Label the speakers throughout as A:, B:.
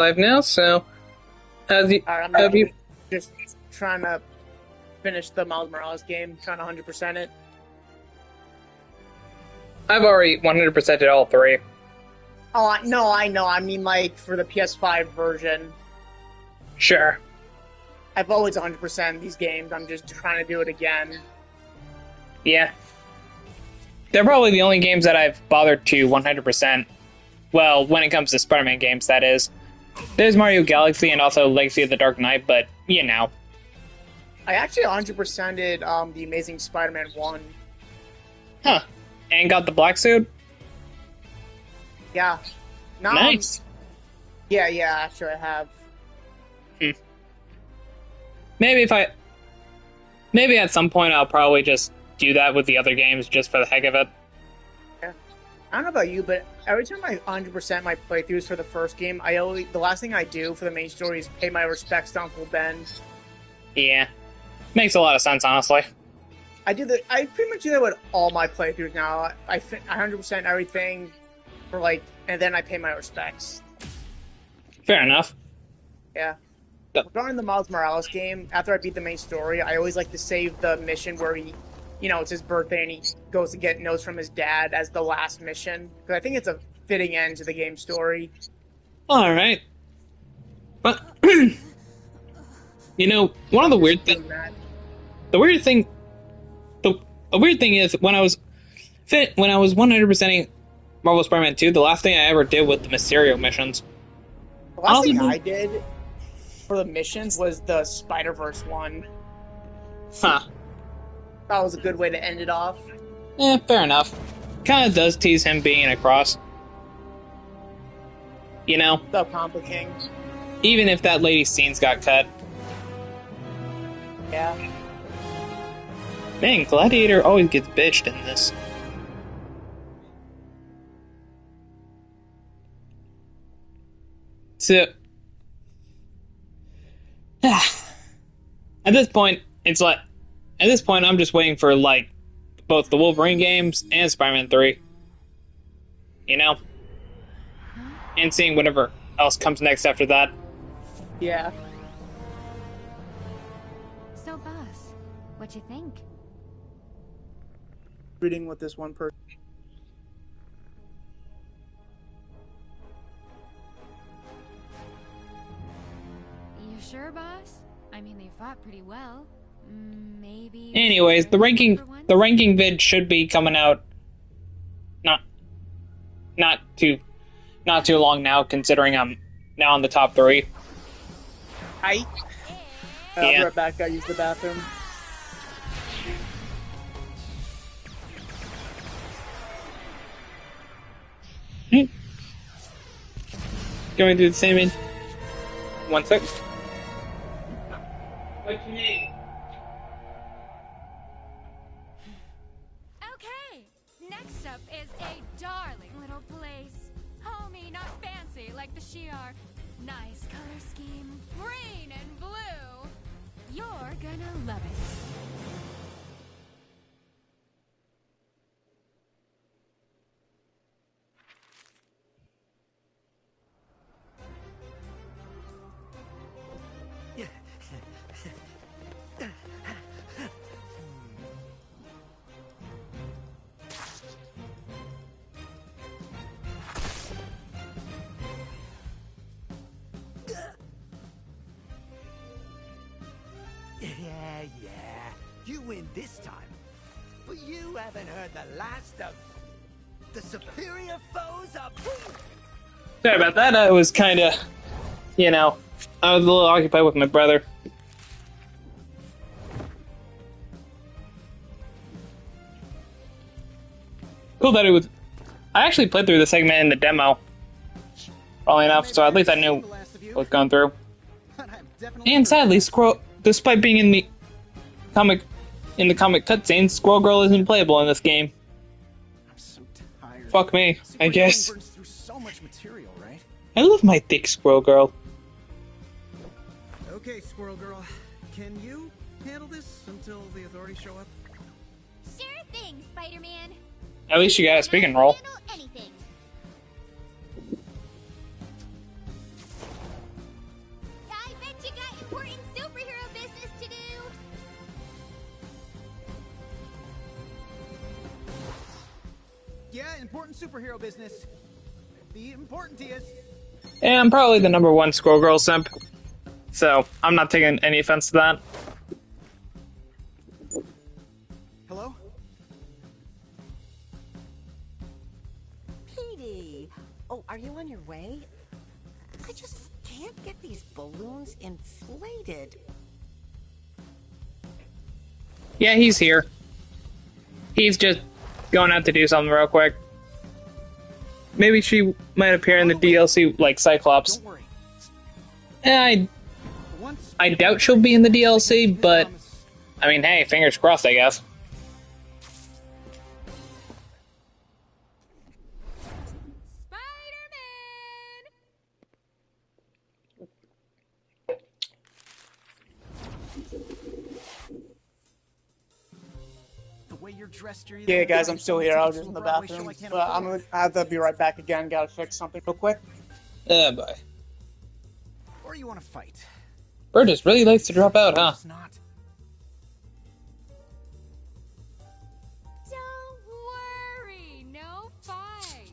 A: live now, so
B: Alright,
A: have you
B: just trying to finish the Miles Morales game, trying to 100% it.
A: I've already 100%ed all three.
B: Oh, I know. I mean, like, for the PS5 version,
A: Sure.
B: I've always 100% these games. I'm just trying to do it again.
A: Yeah. They're probably the only games that I've bothered to 100%. Well, when it comes to Spider-Man games, that is. There's Mario Galaxy and also Legacy of the Dark Knight, but, you know.
B: I actually 100%ed the Amazing Spider-Man 1.
A: Huh. And got the black suit?
B: Yeah. Now
A: Nice.
B: Yeah, actually I have.
A: Maybe at some point I'll probably just do that with the other games just for the heck of it.
B: Yeah. I don't know about you, but every time I 100% my playthroughs for the first game, the last thing I do for the main story is pay my respects to Uncle Ben.
A: Yeah. Makes a lot of sense, honestly.
B: I pretty much do that with all my playthroughs now. I 100% everything for and then I pay my respects.
A: Fair enough.
B: Yeah.
A: Yep.
B: Regarding the Miles Morales game, after I beat the main story, I always like to save the mission where he, it's his birthday and he goes to get notes from his dad as the last mission. Because I think it's a fitting end to the game story.
A: Alright. But, one of the weird things... The weird thing is, when I was 100%ing Marvel Spider-Man 2, the last thing I ever did was the Mysterio missions.
B: The last thing I did for the missions was the Spider-Verse one.
A: Huh.
B: That was a good way to end it off.
A: Yeah, fair enough. Kind of does tease him being a cross.
B: The Compa King.
A: Even if that lady's scenes got cut.
B: Yeah.
A: Man, Gladiator always gets bitched in this. So, at this point, I'm just waiting for, both the Wolverine games and Spider-Man 3. And seeing whatever else comes next after that.
B: Yeah.
C: So, boss, what you think?
B: Reading with this one person.
C: You sure, boss? I mean, they fought pretty well. Maybe.
A: Anyways, the ranking vid should be coming out not too long now, considering I'm now on the top 3.
B: I'll be right back. I use the bathroom.
A: Going through the same in 1 sec. What you need?
C: Okay, next up is a darling little place. Homey, not fancy like the Shi'ar. Nice color scheme, green and blue. You're gonna love it.
D: Yeah. You win this time. But you haven't heard the last of the superior foes are.
A: Sorry about that. I was kind of, I was a little occupied with my brother. Cool that it was. I actually played through the segment in the demo. Funnily enough, so at least I knew what was going through. And sadly, despite being in the comic cutscenes, Squirrel Girl isn't playable in this game.
D: I'm so tired.
A: Fuck me, I guess.
D: Burns through so much material, right?
A: I love my thick Squirrel Girl.
E: Okay, Squirrel Girl. Can you handle this until the authorities show up?
C: Sure thing, Spider-Man.
A: At least you got a speaking role.
C: Handle anything. important superhero business to do.
E: Yeah, important superhero business. The important is.
A: And I'm probably the #1 Squirrel Girl simp, so I'm not taking any offense to that.
E: Hello?
F: Petey! Oh, are you on your way? I just can't get these balloons inflated.
A: Yeah, he's here. He's just going out to do something real quick. Maybe she might appear in the DLC like Cyclops.
E: Don't worry.
A: I doubt she'll be in the DLC, but I mean, hey, fingers crossed, I guess.
C: Spider-Man!
E: The way you're dressed, you're
B: Yeah, guys, I'm still here. I was just in the bathroom. But I have to be right back again. Gotta fix something real quick.
A: Bye.
E: Or you want to fight?
A: Burgess really likes to drop out, huh?
E: It's not.
C: Don't worry, no fights.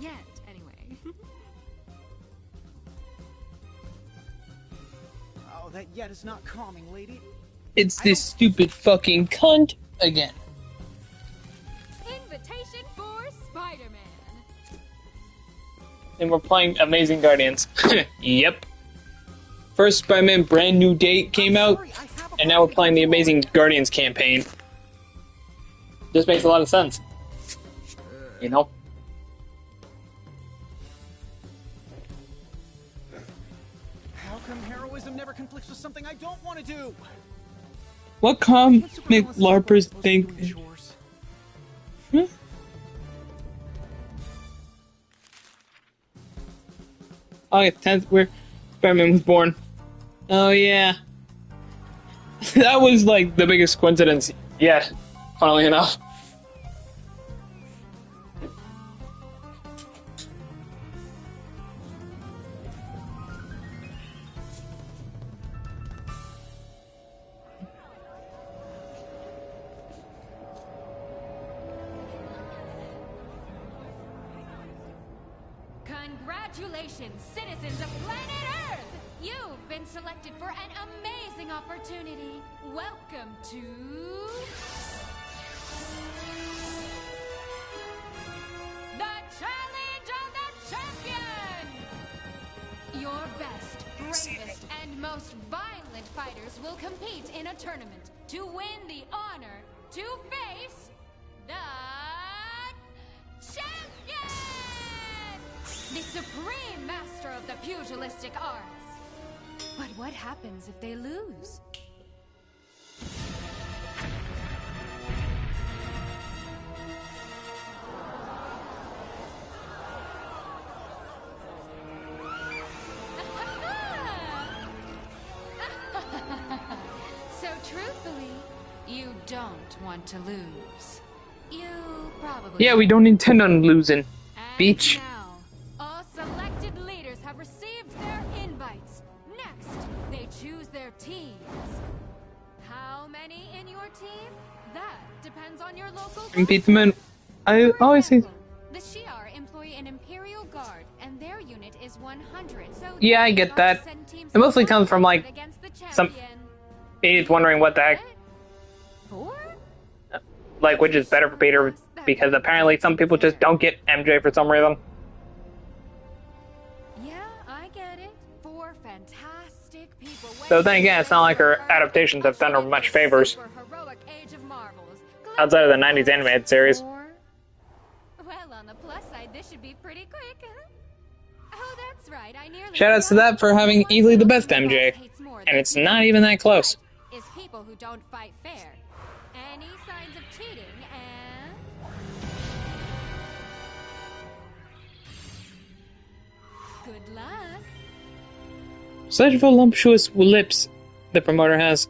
C: Yet, anyway.
E: Oh, that yet is not calming, lady.
A: It's this stupid fucking cunt again.
C: Invitation for Spider-Man.
A: And we're playing Amazing Guardians. Yep. First Spider-Man brand new date came out, and now we're playing the Amazing Guardians campaign. This makes a lot of sense. You know?
E: How come heroism never conflicts with something I don't want to do?
A: What comic
E: What's the balance of
A: LARPers
E: supposed to be
A: think?
E: doing chores?
A: August 10th, where Spider-Man was born. Oh, yeah. That was, like, the biggest coincidence yet, funnily enough.
C: Congratulations, citizens of planet Earth! You've been selected for an amazing opportunity. Welcome to... the Challenge of the Champion! Your best, bravest, and most violent fighters will compete in a tournament to win the honor to face the champion! The supreme master of the pugilistic arts. But what happens if they lose? So truthfully, you don't want to lose. You probably...
A: Yeah, we don't intend on losing.
C: And
A: Beach.
C: now, all selected leaders have received their invites. Next, they choose their teams. How many in your team? That depends on your local...
A: And PIZZAMAN, I
C: For
A: always say...
C: example, the Shi'ar employ an Imperial Guard, and their unit is 100. So
A: Yeah, I get that. It mostly comes from, like, some idiots wondering what the heck, like, which is better for Peter, because apparently some people just don't get MJ for some reason.
C: Yeah, I get it. 4 fantastic people.
A: So then again, it's not like her adaptations have done her much favors outside of the 90s animated series.
C: Well, on the plus side, this should be pretty quick. Oh, that's right. I nearly
A: Shoutouts to that for having easily the best MJ, and it's not even that close.
C: Is people who don't fight fair. Any signs of cheating and... good luck.
A: Such voluptuous lips the promoter has.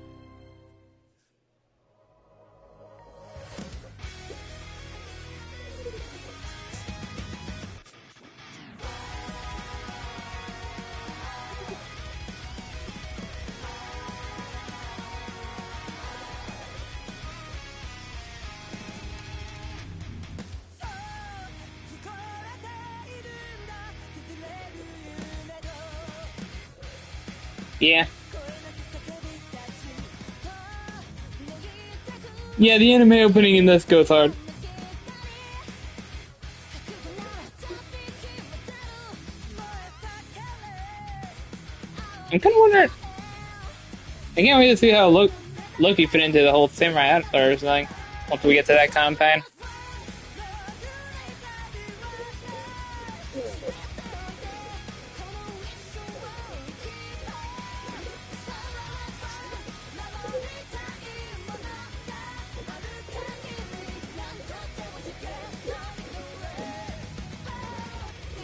A: Yeah. Yeah, the anime opening in this goes hard. I'm kind of wondering. I can't wait to see how Loki fit into the whole Samurai Antlers thing once we get to that campaign.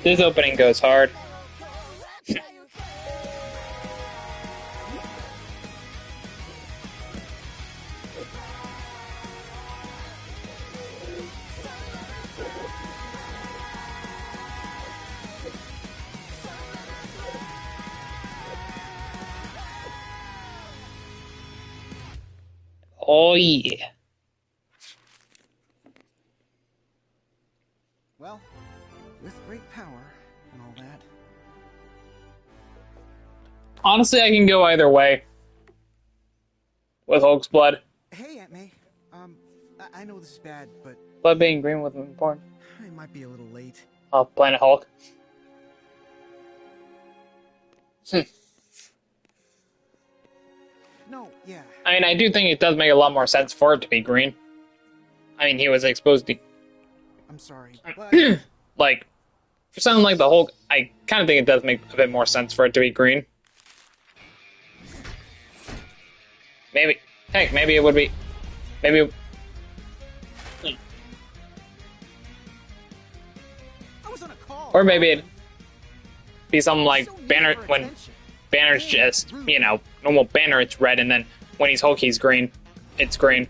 A: This opening goes hard. Oh yeah.
E: Well, with great power and all that.
A: Honestly, I can go either way with Hulk's blood.
E: Hey, Aunt May. I know this is bad, but
A: Blood being green wasn't important.
E: I might be a little late.
A: Oh, Planet Hulk.
E: No, yeah.
A: I mean, I do think it does make a lot more sense for it to be green. I mean, he was exposed to...
E: I'm sorry, but
A: like, for something like the Hulk, I kind of think it does make a bit more sense for it to be green. Maybe... Heck, maybe it would be... Maybe...
E: I was on a call.
A: Or maybe it'd be something like Banner... When Banner's just, you know, normal Banner, it's red, and then when he's Hulk, he's green. It's green.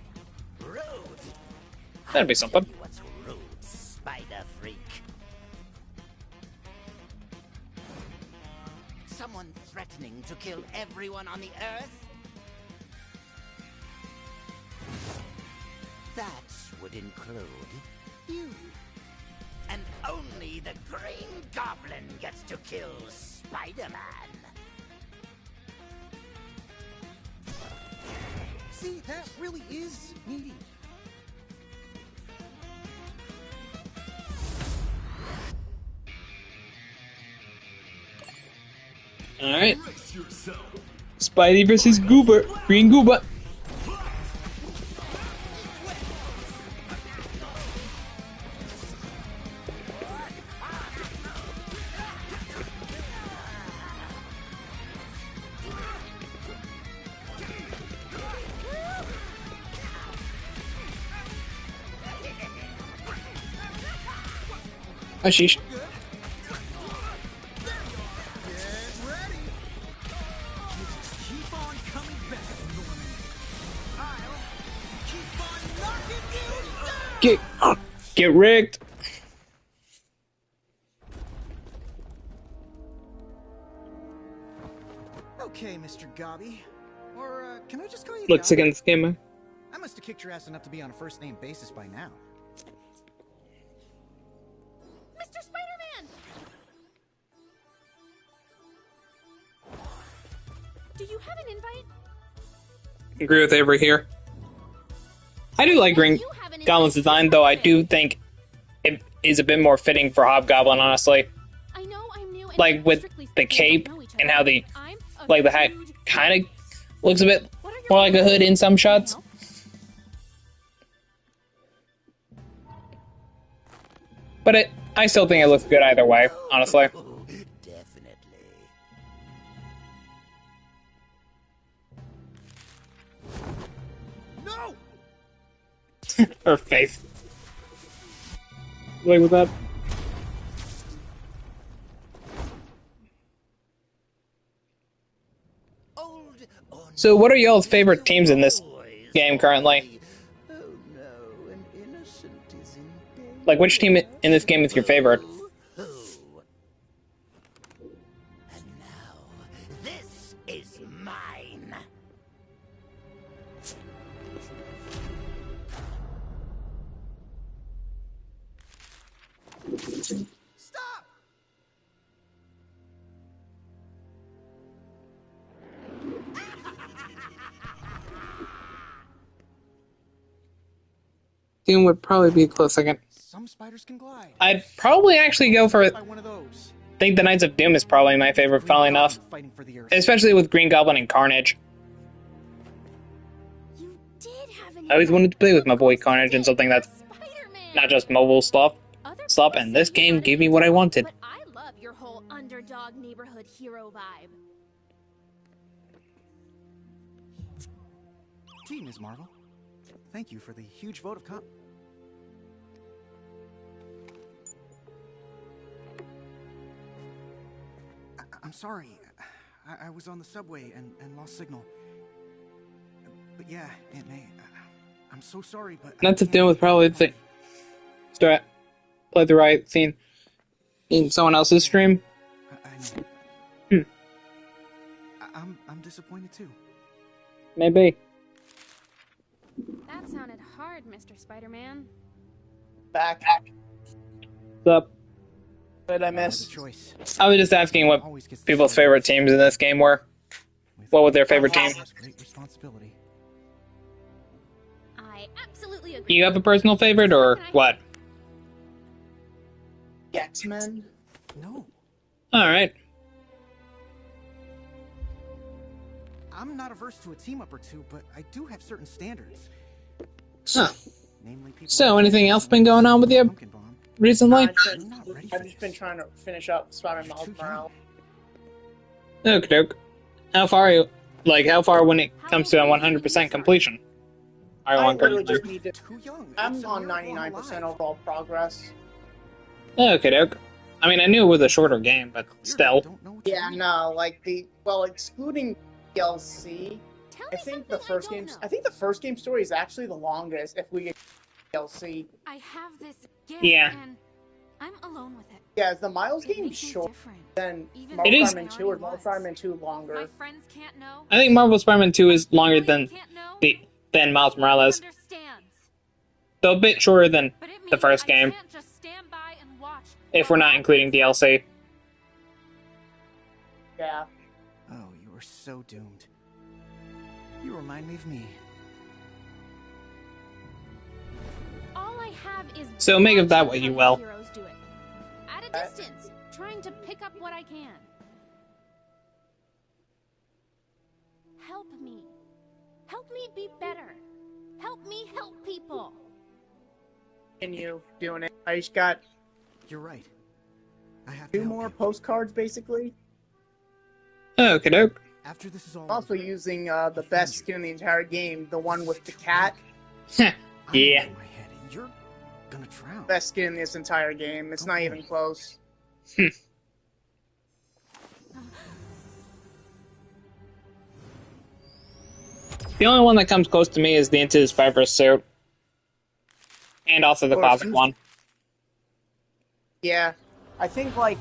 A: That'd be something.
D: What's rude, spider freak? Someone threatening to kill everyone on the Earth? That would include you. And only the Green Goblin gets to kill Spider-Man.
E: See, that really is needy.
A: Alright. Spidey versus Goober. Green Goober. Oh, sheesh.
E: Get ready. You just keep on coming back, Norman. I'll keep on knocking you down.
A: Get rigged.
E: Okay, Mr. Gobby. Or, can I just call you
A: Looks
E: Gobby?
A: against gamer.
E: I must have kicked your ass enough to be on a first-name basis by now.
C: Mr. Spider-Man! Do you have an invite?
A: Agree with Avery here. I do like Green
C: You have an
A: Goblin's
C: invite.
A: design, though I do think it is a bit more fitting for Hobgoblin, honestly.
C: I know I'm new and
A: Like with
C: strictly
A: the
C: speaking,
A: cape
C: don't know each
A: and
C: other,
A: how the
C: but I'm a
A: like the hat
C: huge
A: kind of looks a bit
C: What are your
A: more like a hood in some shots.
C: Help?
A: But I still think it looks good either way, honestly.
D: Oh, definitely.
E: No!
A: Her face. Like with that.
D: Old
A: So, what are y'all's favorite teams in this game currently?
D: Oh no, an innocent is in danger.
A: Like, which team in this game is your favorite?
D: Who? And now, this is mine.
E: Stop!
A: Doom would probably be a close second.
E: Some spiders can glide.
A: I'd probably actually go for
E: By one of those.
A: I think the Knights of Doom is probably my favorite,
E: Green
A: funnily
E: Goblin
A: enough.
E: fighting for the Earth.
A: Especially with Green Goblin and Carnage.
C: You did have an
A: I always wanted to play with my boy Carnage and something that's
C: Spider-Man.
A: not just mobile stuff.
C: Other
A: And this
C: people say
A: game
C: you
A: gave me
C: gotta
A: what I
C: do it,
A: wanted.
C: But I love your whole underdog neighborhood hero vibe.
E: Gee, Ms. Marvel. Thank you for the huge vote of I'm sorry. I was on the subway and lost signal. But yeah, Aunt May, I'm so sorry, but...
A: Knights of Doom was probably the thing. Start play the right scene in someone else's stream.
E: I know. I'm disappointed too.
A: Maybe.
C: That sounded hard, Mr. Spider-Man.
B: Back.
A: What's up?
B: What did I
E: The
B: miss?
E: choice.
A: I was just asking what
E: Always gets the
A: people's
E: story.
A: favorite teams in this game were. What was their favorite team?
E: Great responsibility.
C: I absolutely agree.
A: You have a personal favorite or what?
B: X-Men?
E: No,
A: Alright.
E: I'm not averse to a team up or two, but I do have certain standards.
A: Huh.
E: Namely, people
A: So,
E: like
A: anything else been going on with you
E: Pumpkin Bomb.
A: recently?
B: I've just been trying to finish up Spider-Man Miles Morales.
A: Okie doke. How far are you? Like, how far when it comes to 100% completion? Are you
B: I
A: on
B: literally
A: currently?
B: just need to...
E: Too young.
B: I'm
E: It's a
B: on
E: miracle I'm
B: 99%
E: alive.
B: overall progress.
A: Okie doke. I mean, I knew it was a shorter game, but
E: Weird, I
A: still.
E: don't know what you
B: Yeah,
E: mean.
B: no, like excluding DLC,
C: Tell
B: I
C: me
B: think
C: something
B: the first
C: don't
B: game,
C: know.
B: I think the first game story is actually the longest if we get DLC.
C: I have this gift
A: Yeah.
C: and I'm alone with it.
B: Yeah, is the Miles
C: It
B: game
C: makes me
B: short
C: different.
B: than
C: Even
B: Marvel
A: It is-
B: Spider-Man 2 or Marvel Spider-Man 2
C: My
B: longer?
C: friends can't know.
A: I think Marvel Spider-Man 2 is longer than
C: Can't know.
A: than Miles Morales.
C: Understands.
A: Though a bit shorter than
C: But it means
A: the first
C: I
A: game,
C: can't just stand by and watch
A: if we're not including DLC.
B: Yeah.
E: Oh, you are so doomed. You remind me of me.
C: All I have is
A: So make of that
C: watching
A: what you
C: how
A: will.
C: heroes do it. At a distance, trying to pick up what I can. Help me. Help me be better. Help me help people.
B: Continue doing it. I just got
E: You're right. I have to
B: 2
E: help
B: more
E: you.
B: postcards, basically.
A: Okie doke.
E: After this is all
B: I'm also
E: over,
B: using the best skin in the entire game, the one with the cat.
E: I'm
A: Yeah.
E: in my head. You're gonna drown.
B: Best skin in this entire game. It's not even close.
A: The only one that comes close to me is the Into the Spider-Verse suit. And also the
B: Or
A: classic
B: who's-
A: one.
B: Yeah, I think like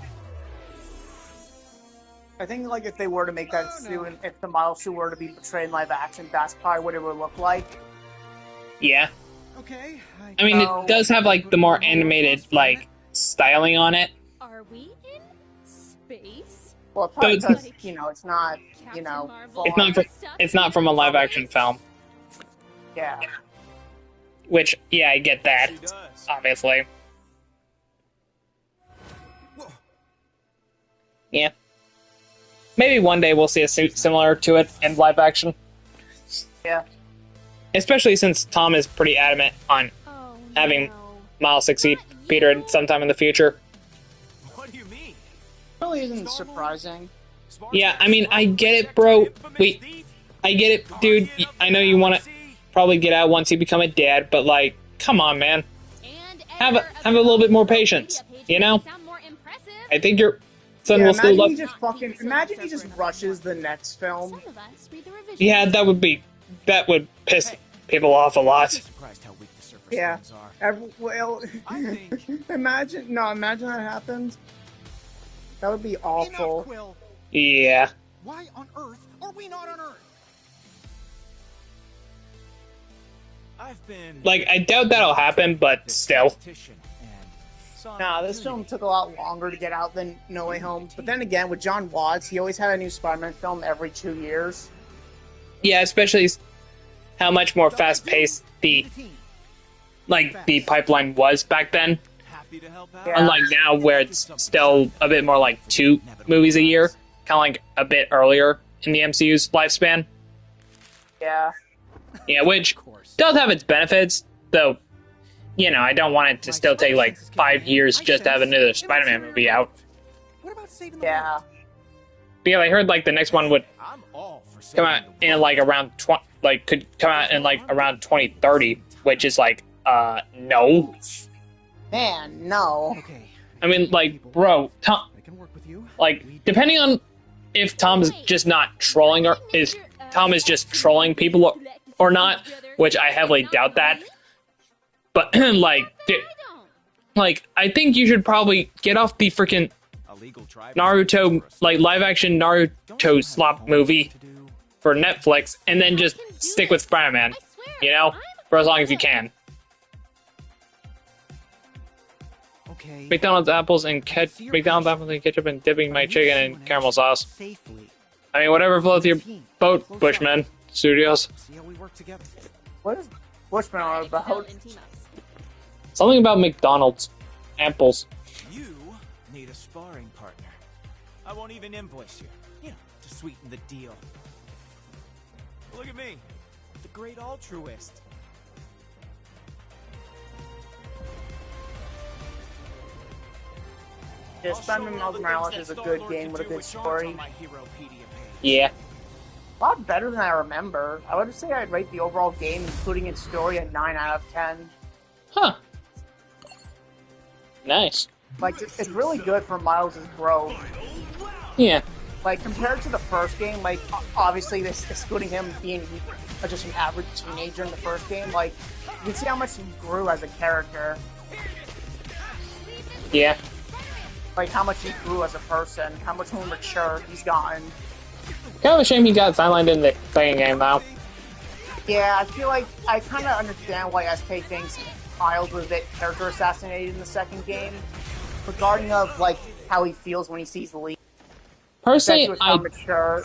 B: if they were to make that suit, and if the Miles suit were to be portrayed in live action, that's probably what it would look like.
A: Yeah.
E: Okay.
A: I mean,
B: No.
A: it does have, like, the more animated, like, styling on it.
C: Are we in space?
B: Well, probably
A: So it's-
B: because it's not,
C: Captain
B: full
A: It's not
B: on-
A: from, it's not from a live-action film.
B: Yeah.
A: Which, yeah, I get that, obviously.
E: Whoa.
A: Yeah. Maybe one day we'll see a suit similar to it in live action.
B: Yeah.
A: Especially since Tom is pretty adamant on
C: Oh,
A: having
C: no.
A: Miles succeed Peter sometime in the future.
G: What do you mean?
B: Really isn't surprising.
A: Yeah, I mean, I get it, bro. I get it, dude. I know you want to probably get out once you become a dad, but, like, come on, man.
C: And
A: Have a little bit more patience, you know?
C: Sound more impressive.
A: I think your son
B: Yeah,
A: will still
B: imagine
A: love...
B: imagine he just rushes the next film.
C: Some of us read the revisions.
A: Yeah, that would piss people off a lot.
E: Surprised how weak the surface
B: Yeah.
E: ones are.
B: Well,
G: I think-
B: imagine that happened. That would be awful.
E: Enough, Quill.
A: Yeah.
E: Why on earth are we not on Earth?
G: I've been
A: Like, I doubt that'll happen, but still.
G: competition and saw an
B: Nah, this film
G: opportunity.
B: took a lot longer to get out than No Way Home. But then again, with John Watts, he always had a new Spider-Man film every 2 years.
A: Yeah, especially how much more fast-paced the like the pipeline was back then.
G: Happy to help out.
B: Yeah.
A: Unlike now, where it's still a bit more like 2 movies a year, kind of like a bit earlier in the MCU's lifespan.
B: Yeah.
A: Yeah, which does have its benefits, though. You know, I don't want it to still take like 5 years just to have another Spider-Man movie out.
E: What about saving the
B: Yeah.
E: world?
A: Because I heard like the next one would
G: I'm all for
A: come
G: saving
A: out
G: the
A: in
G: world.
A: like around could come out in like around 2030, which is like no.
B: Man, no.
E: Okay.
A: I mean, like, bro, Tom,
E: I can work with you.
A: like, depending on if Tom's just not trolling or is Tom is just trolling people or not, which I heavily doubt that. But like, like, I think you should probably get off the freaking
G: A legal tribe
A: Naruto, like live action Naruto slop movie for Netflix, and then just stick with Spider-Man. You know, for as long as you can.
E: Okay.
A: McDonald's apples and ketchup and dipping my chicken in caramel sauce.
E: Safely.
A: I mean, whatever floats your boat, Bushman Studios.
E: See how we work together.
B: What is Bushman all about?
A: Something about McDonald's apples.
G: You need a sparring partner. I won't even invoice you. You know, to sweeten the deal. Look at me, the great altruist.
B: Yeah,
G: I'll show
B: Spider-Man
G: all
B: Miles
G: the
B: Morales
G: things
B: is a
G: that
B: good
G: Star-Lord
B: game
G: can
B: with a
G: do
B: good
G: with charms
B: story.
G: on my Heropedia page.
A: Yeah.
B: A lot better than I remember. I would say I'd rate the overall game, including its story, a 9 out of 10.
A: Huh. Nice.
B: Like, it's really good for Miles' growth.
A: Yeah.
B: Like, compared to the first game, like, obviously, this excluding him being just an average teenager in the first game, like, you can see how much he grew as a character.
A: Yeah.
B: Like, how much he grew as a person, how much more mature he's gotten.
A: Kind of a shame he got sidelined in the second game, though.
B: Yeah, I feel like I kind of understand why SK thinks Miles was a bit character assassinated in the second game, regarding of, like, how he feels when he sees Lee.
A: Personally,
B: Especially with how
A: I
B: mature.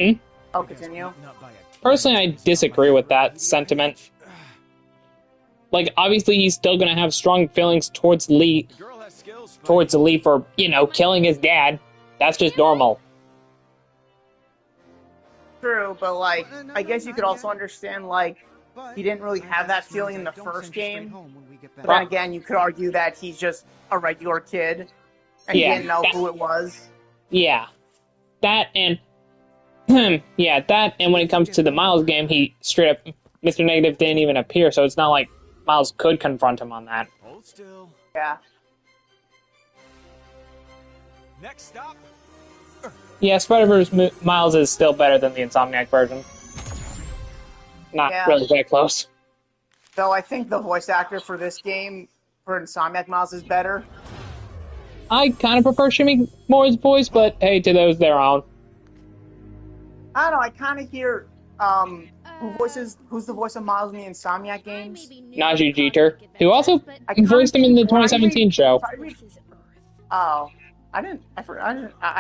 A: Hmm?
B: I'll continue.
G: Not by a
A: personally I disagree with that sentiment. Like, obviously, he's still gonna have strong feelings towards Lee,
G: The girl has skills, but
A: towards Lee for, you know, killing his dad. That's just normal.
B: True, but, like,
E: No,
B: I guess you could
E: not
B: also
E: yet.
B: understand, like,
E: But
B: he didn't really have that
E: that
B: feeling in the
E: don't
B: first
E: send you straight
B: game.
E: home when we get
B: But
E: back.
B: then again, you could argue that he's just a regular kid, and
A: Yeah,
B: he didn't know
A: that-
B: who it was.
A: Yeah. That and... yeah, that and when it comes to the Miles game, he straight up... Mr. Negative didn't even appear, so it's not like Miles could confront him on that.
G: hold still.
B: Yeah.
G: Next stop.
A: Yeah, Spider-Verse Miles is still better than the Insomniac version. Not
B: Yeah.
A: really that close.
B: Though I think the voice actor for this game, for Insomniac Miles, is better.
A: I kind of prefer Shimmy Moore's voice, but hey, to those their own.
B: I don't know, I kind of hear, who's the voice of Miles in the Insomniac games?
A: Najee Jeter, who also
B: I kinda
A: voiced him in the
B: think when I
A: 2017
B: read-
A: show.
B: if I read- Oh. I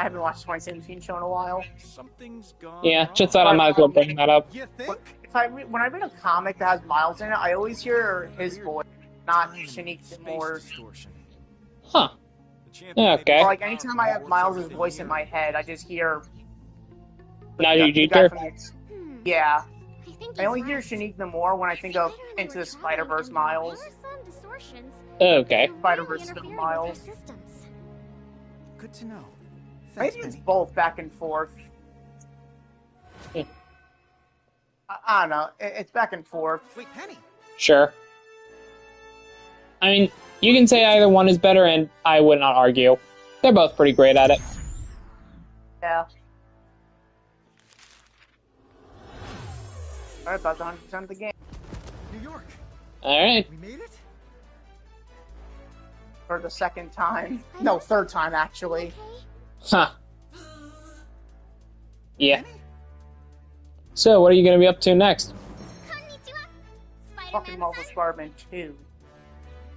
B: haven't watched the 2017 show in a while.
G: Something's gone
A: Yeah,
G: wrong.
A: just thought I might as well bring that up.
E: You think?
B: But when I read a comic that has Miles in it, I always hear his voice, not Shanique
G: Space
B: Moore's.
G: distortion.
A: Huh.
G: The champion may be
A: Okay.
B: Or like anytime I have Miles' voice in my head, I just hear
A: Najee
B: the guy
A: Jeter?
B: from yeah. I only hear Shanique Namor when I think of Into the Spider-Verse Miles.
A: Okay.
B: Spider-Verse Miles.
E: Good to know. Thanks,
B: Maybe it's
E: Penny.
B: both back and forth.
A: Hmm.
B: I don't know. It's back and forth.
E: Wait, Penny.
A: Sure. I mean, you can say either one is better, and I would not argue. They're both pretty great at it.
B: Yeah. Alright, about 100% of the game.
E: New York.
A: Alright.
E: We made it?
B: For the second time. No, third time, actually.
A: Huh. Yeah. So, what are you going to be up to next?
B: Fucking Marvel Spider-Man 2.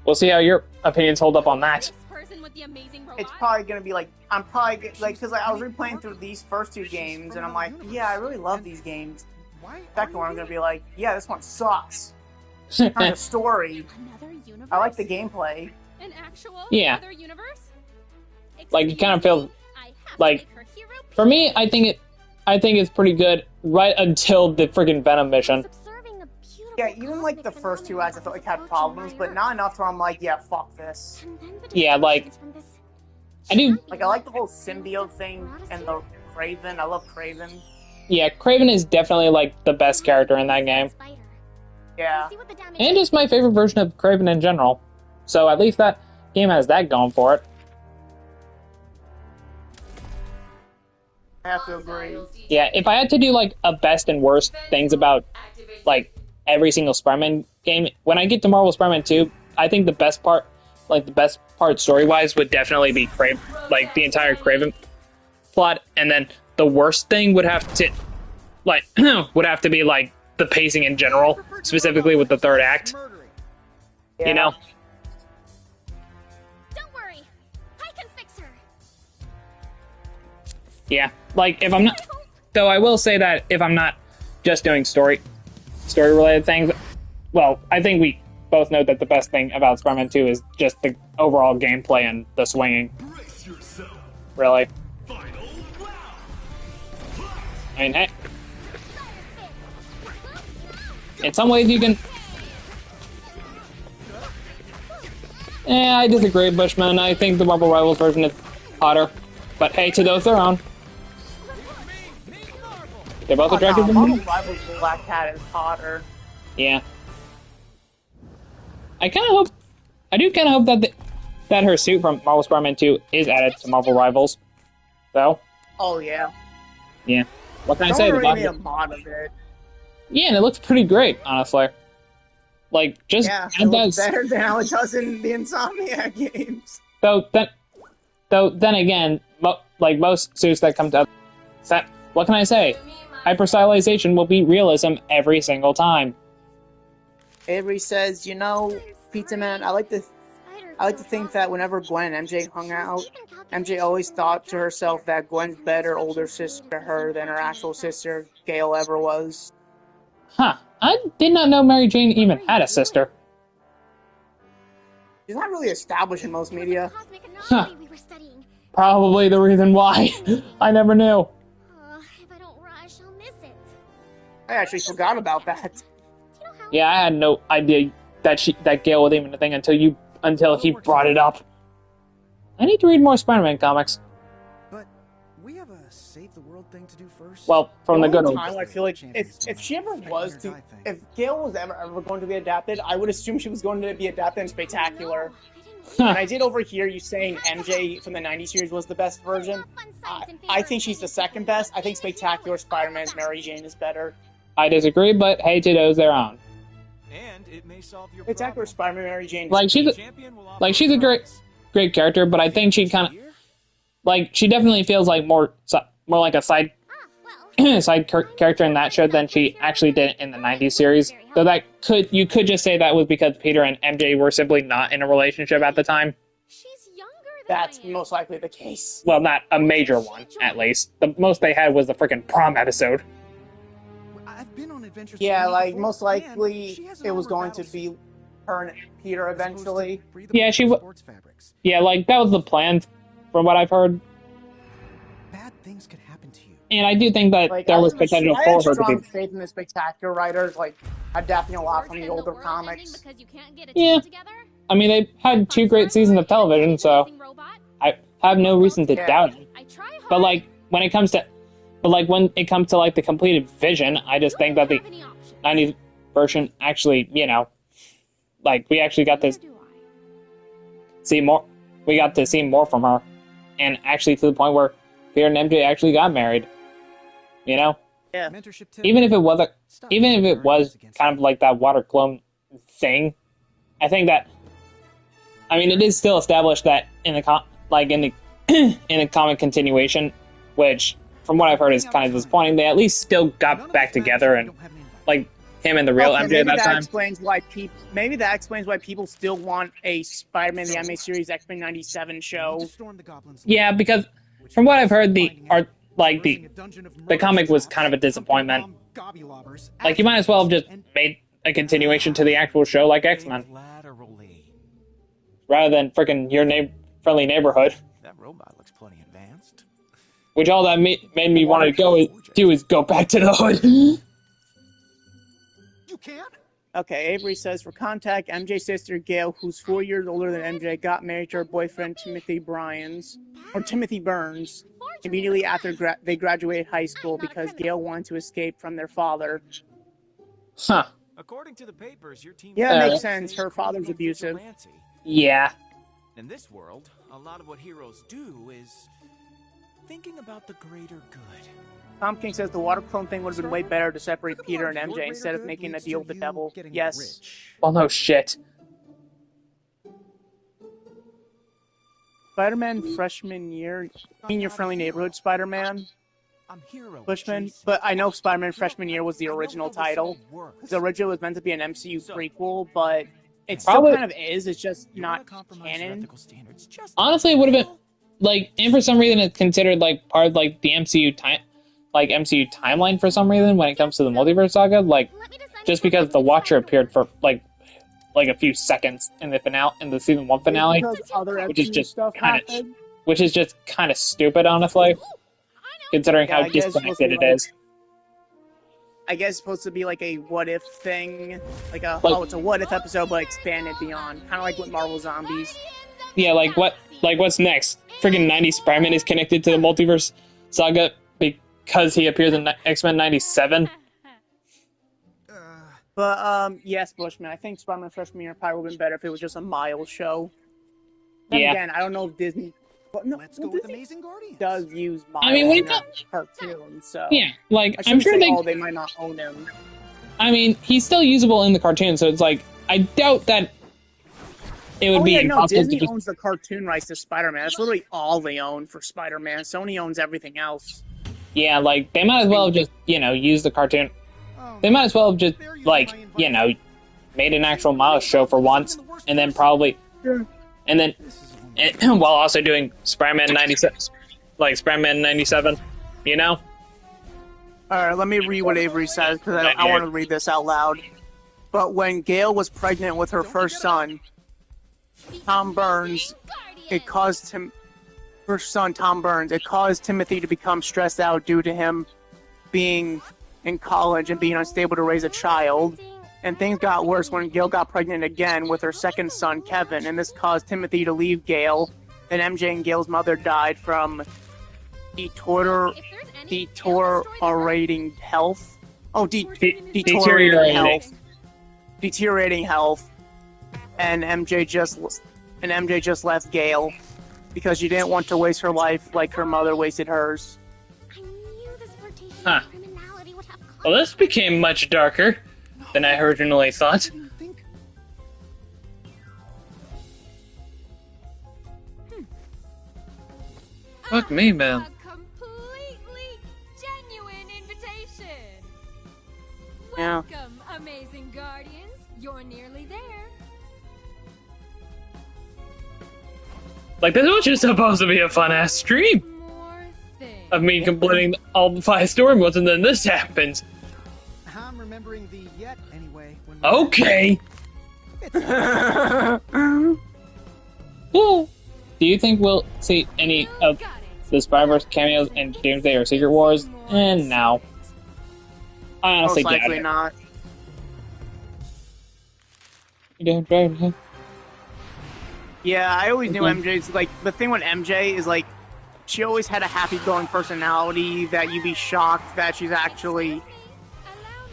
A: We'll see how your opinions hold up on that.
B: It's probably gonna be like, I'm probably, like, because I was replaying through these first two games, and I'm like, yeah, I really love these games.
E: Why?
B: Second one, I'm gonna be like, yeah, this one sucks. kind of story.
C: Another universe?
B: I like the gameplay.
C: An actual
A: Yeah.
C: other universe?
A: Like, it kind of feels
C: I have
A: like,
C: to make her hero
A: for me, I think it's pretty good right until the friggin' Venom mission.
C: Observing a beautiful
B: Yeah, even like the
C: cosmic
B: first two acts I felt like had
C: phenomenon
B: problems, but
C: approaching
B: not
C: my
B: enough where I'm like, yeah, fuck this.
C: Earth. And then the
A: Yeah, like,
C: distortions from this
A: I do.
B: Like, I like the whole symbiote thing and the Kraven. I love Kraven.
A: Yeah, Kraven is definitely like the best character in that game,
C: spider.
B: Yeah.
C: See what the damage
A: and just my favorite version of Kraven in general. So at least that game has that going for it.
B: I have to agree.
A: Yeah, if I had to do like a best and worst things about like every single Spider-Man game, when I get to Marvel Spider-Man 2, I think the best part story-wise would definitely be like the entire Kraven plot, and then the worst thing would have to be like the pacing in general, specifically with the third act.
B: Yeah.
A: You know?
C: Don't worry. I can fix her.
A: Yeah. Like if I'm not, though I will say that if I'm not just doing story related things, well, I think we both know that the best thing about Spider-Man 2 is just the overall gameplay and the swinging. Really. I mean, hey. In some ways you can... I disagree, Bushman. I think the Marvel Rivals version is hotter. But hey, to those their own. They're both attractive to
B: Marvel
A: me.
B: Rivals Black Cat is hotter.
A: Yeah. I do kind of hope that her suit from Marvel Spider-Man 2 is added to Marvel Rivals. So,
B: Oh, yeah.
A: yeah. What can I say?
B: Someone
A: The
B: already made a
A: box-
B: mod of it.
A: Yeah, and it looks pretty great, honestly. Like, just
B: Yeah,
A: add
B: it looks
A: that.
B: better than how it does in the Insomniac games.
A: Though then again, like most suits that come to that, what can I say? Hyperstylization will beat realism every single time.
B: Avery says, you know, Pizza Man, I like to think that whenever Gwen and MJ hung out, MJ always thought to herself that Gwen's better older sister to her than her actual sister, Gail, ever was.
A: Huh. I did not know Mary Jane even had a sister.
B: She's not really established in most media.
A: Huh. Probably the reason why. I never knew.
C: If I don't rush, I'll miss it.
B: I actually forgot about that.
C: You know how
A: Yeah, I had no idea that Gail was even a thing until he brought it up. I need to read more Spider-Man comics.
E: But we have a save the world thing to do first.
A: Well, from the good
B: only
A: old...
B: time I feel like if she ever was to, if Gail was ever going to be adapted, I would assume she was going to be adapted in Spectacular. And I did overhear you saying MJ from the 90s series was the best version. I think she's the second best. I think Spectacular Spider-Man's Mary Jane is better.
A: I disagree, but hey, to those their own.
G: And it may solve your
B: Spectacular
G: problem.
B: Spider-Man Mary Jane.
A: Like she's a great character, but I think she kind of she definitely feels like more like a side character in that show than she actually did in the 90s series. Though you could just say that was because Peter and MJ were simply not in a relationship at the time.
C: she's younger than
B: That's
C: I am.
B: most likely the case.
A: Well, not a major one, at least. The most they had was the freaking prom episode.
E: I've been on adventures.
B: Yeah,
E: with
B: like
E: before,
B: most
E: and
B: likely
E: she has an
B: it was
E: armored
B: going to
E: battlesuit.
B: be her and Peter eventually.
A: Yeah, she wa-
E: Sports fabrics.
A: Yeah, like, that was the plan, from what I've heard.
E: Bad things could happen to you.
A: And I do think that
B: Like,
A: there
B: I
A: was
B: had
A: potential for her to
B: strong
A: be...
B: faith in the Spectacular writers, like adapting a lot
C: Worse
B: from the
C: than
B: older
C: world
B: comics.
C: ending because you can't get a
A: Yeah.
C: team together?
A: I mean, they've had 2 great seasons of television, so
C: Amazing robot?
A: I have no reason to
B: Yeah.
A: doubt it.
C: I try hard.
A: But, like, when it comes to... like, the completed vision, I just think that the
C: Have any options?
A: 90s version actually, like, we actually got to
C: Neither do I.
A: see more... We got to see more from her. And actually to the point where Peter and MJ actually got married. You know?
B: Yeah.
E: Mentorship tip.
A: Even if it wasn't...
E: Stop
A: Even if it
E: arguments
A: was
E: against
A: kind of like that water clone thing, I think that... I mean, it is still established that in the in the comic continuation, which, from what I've heard, is kind of disappointing, they at least still got back together and, like, him and the real
B: Okay,
A: MJ
B: maybe
A: at that time.
B: explains why people still want a Spider-Man the Anime Series X-Men '97 show.
E: Storm the goblins.
A: Yeah, because from what I've heard, the comic was kind of a disappointment. Like, you might as well have just made a continuation to the actual show like X-Men,
G: Laterally.
A: rather than freaking your friendly neighborhood.
G: That robot looks plenty advanced.
A: Which all that made me want to do is go back to the hood.
E: You can't?
B: Okay, Avery says, for contact, MJ's sister Gail, who's 4 years older than MJ, got married to her boyfriend Timothy Burns immediately after they graduated high school because Gail wanted to escape from their father.
A: Huh.
G: According to the papers, your team...
B: Yeah, it makes sense. Her father's abusive.
A: Yeah.
G: In this world, a lot of what heroes do is thinking about the greater good.
B: Tom King says the water clone thing would have been way better to separate Peter and MJ instead of making a deal with the devil. Yes.
A: Well, no shit.
B: Spider-Man freshman year. You mean your friendly neighborhood Spider-Man?
G: I'm hero.
B: Bushman, but I know Spider-Man freshman year was the original title. The original was meant to be an MCU prequel, but it still kind of is. It's just not canon.
A: Honestly, it would have been like, and for some reason, it's considered like part of like the MCU timeline for some reason when it comes to the multiverse saga. Like, just because the Watcher appeared for like a few seconds in the finale, in the season 1 finale, which is just kind of stupid, honestly, considering how disconnected it is.
B: I guess it's supposed to be like a what if thing, it's a what if episode, but expanded beyond, kind of like with Marvel Zombies.
A: Yeah, what's next? Friggin' 90s Spider-Man is connected to the multiverse saga because he appears in X-Men 97.
B: But yes, Bushman, I think Spider-Man freshman year probably would have been better if it was just a Miles show. And again, I don't know if Disney.
E: Let's go with Amazing Guardians.
B: Does use Miles
A: when
B: in a cartoon, so
A: yeah, like
B: I'm sure they might not own him.
A: I mean, he's still usable in the cartoon, so it's like I doubt that it would be impossible
B: Disney
A: to just...
B: owns the cartoon rights to Spider-Man. That's literally all they own for Spider-Man. Sony owns everything else.
A: Yeah, like they might as well have just use the cartoon. They might as well have just made an actual Miles show for once, and then probably, and then while also doing Spider-Man 97, like Spider-Man 97,
B: All right, let me read what Avery says because I want to read this out loud. But when Gail was pregnant with her first son, Tom Burns, it caused Timothy to become stressed out due to him being in college and being unstable to raise a child. And things got worse when Gail got pregnant again with her second son, Kevin, and this caused Timothy to leave Gail. Then MJ and Gail's mother died from deteriorating health. Deteriorating health. And MJ just left Gail because she didn't want to waste her life like her mother wasted hers.
A: Huh. Well, this became much darker than I originally thought. Fuck me, man.
C: A completely genuine invitation.
B: Yeah.
C: Welcome, amazing guardians. You're nearly there.
A: Like, this was just supposed to be a fun-ass stream
C: More things.
A: of me completing all the 5 story modes, and then this happens.
E: I'm remembering the yet anyway.
A: Okay. Well, do you think we'll see any of the Spider-Verse cameos in Doomsday or Secret Wars? And no. I honestly
B: Most
A: doubt
B: likely
A: it.
B: not. Yeah, I always knew MJ's, the thing with MJ is, she always had a happy-going personality that you'd be shocked that she's actually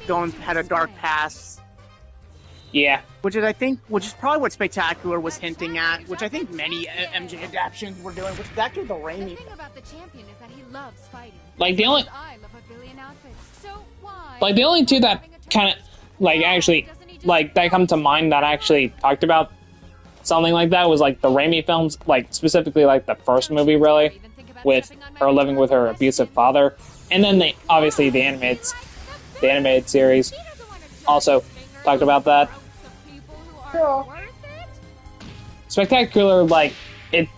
B: had a dark past.
A: Yeah.
B: Which is probably what Spectacular was hinting at, which I think many MJ adaptations were doing, which is actually the Raimi.
C: The thing about the champion is that he loves fighting.
A: Like, the only...
C: I love a billion outfits. So why?
A: Like, the only two that kind of, actually, that come to mind that actually talked about something like that was, the Raimi films, specifically, the first movie, really, with her living with her abusive father. And then, obviously, the animated series also talked about that. Spectacular, it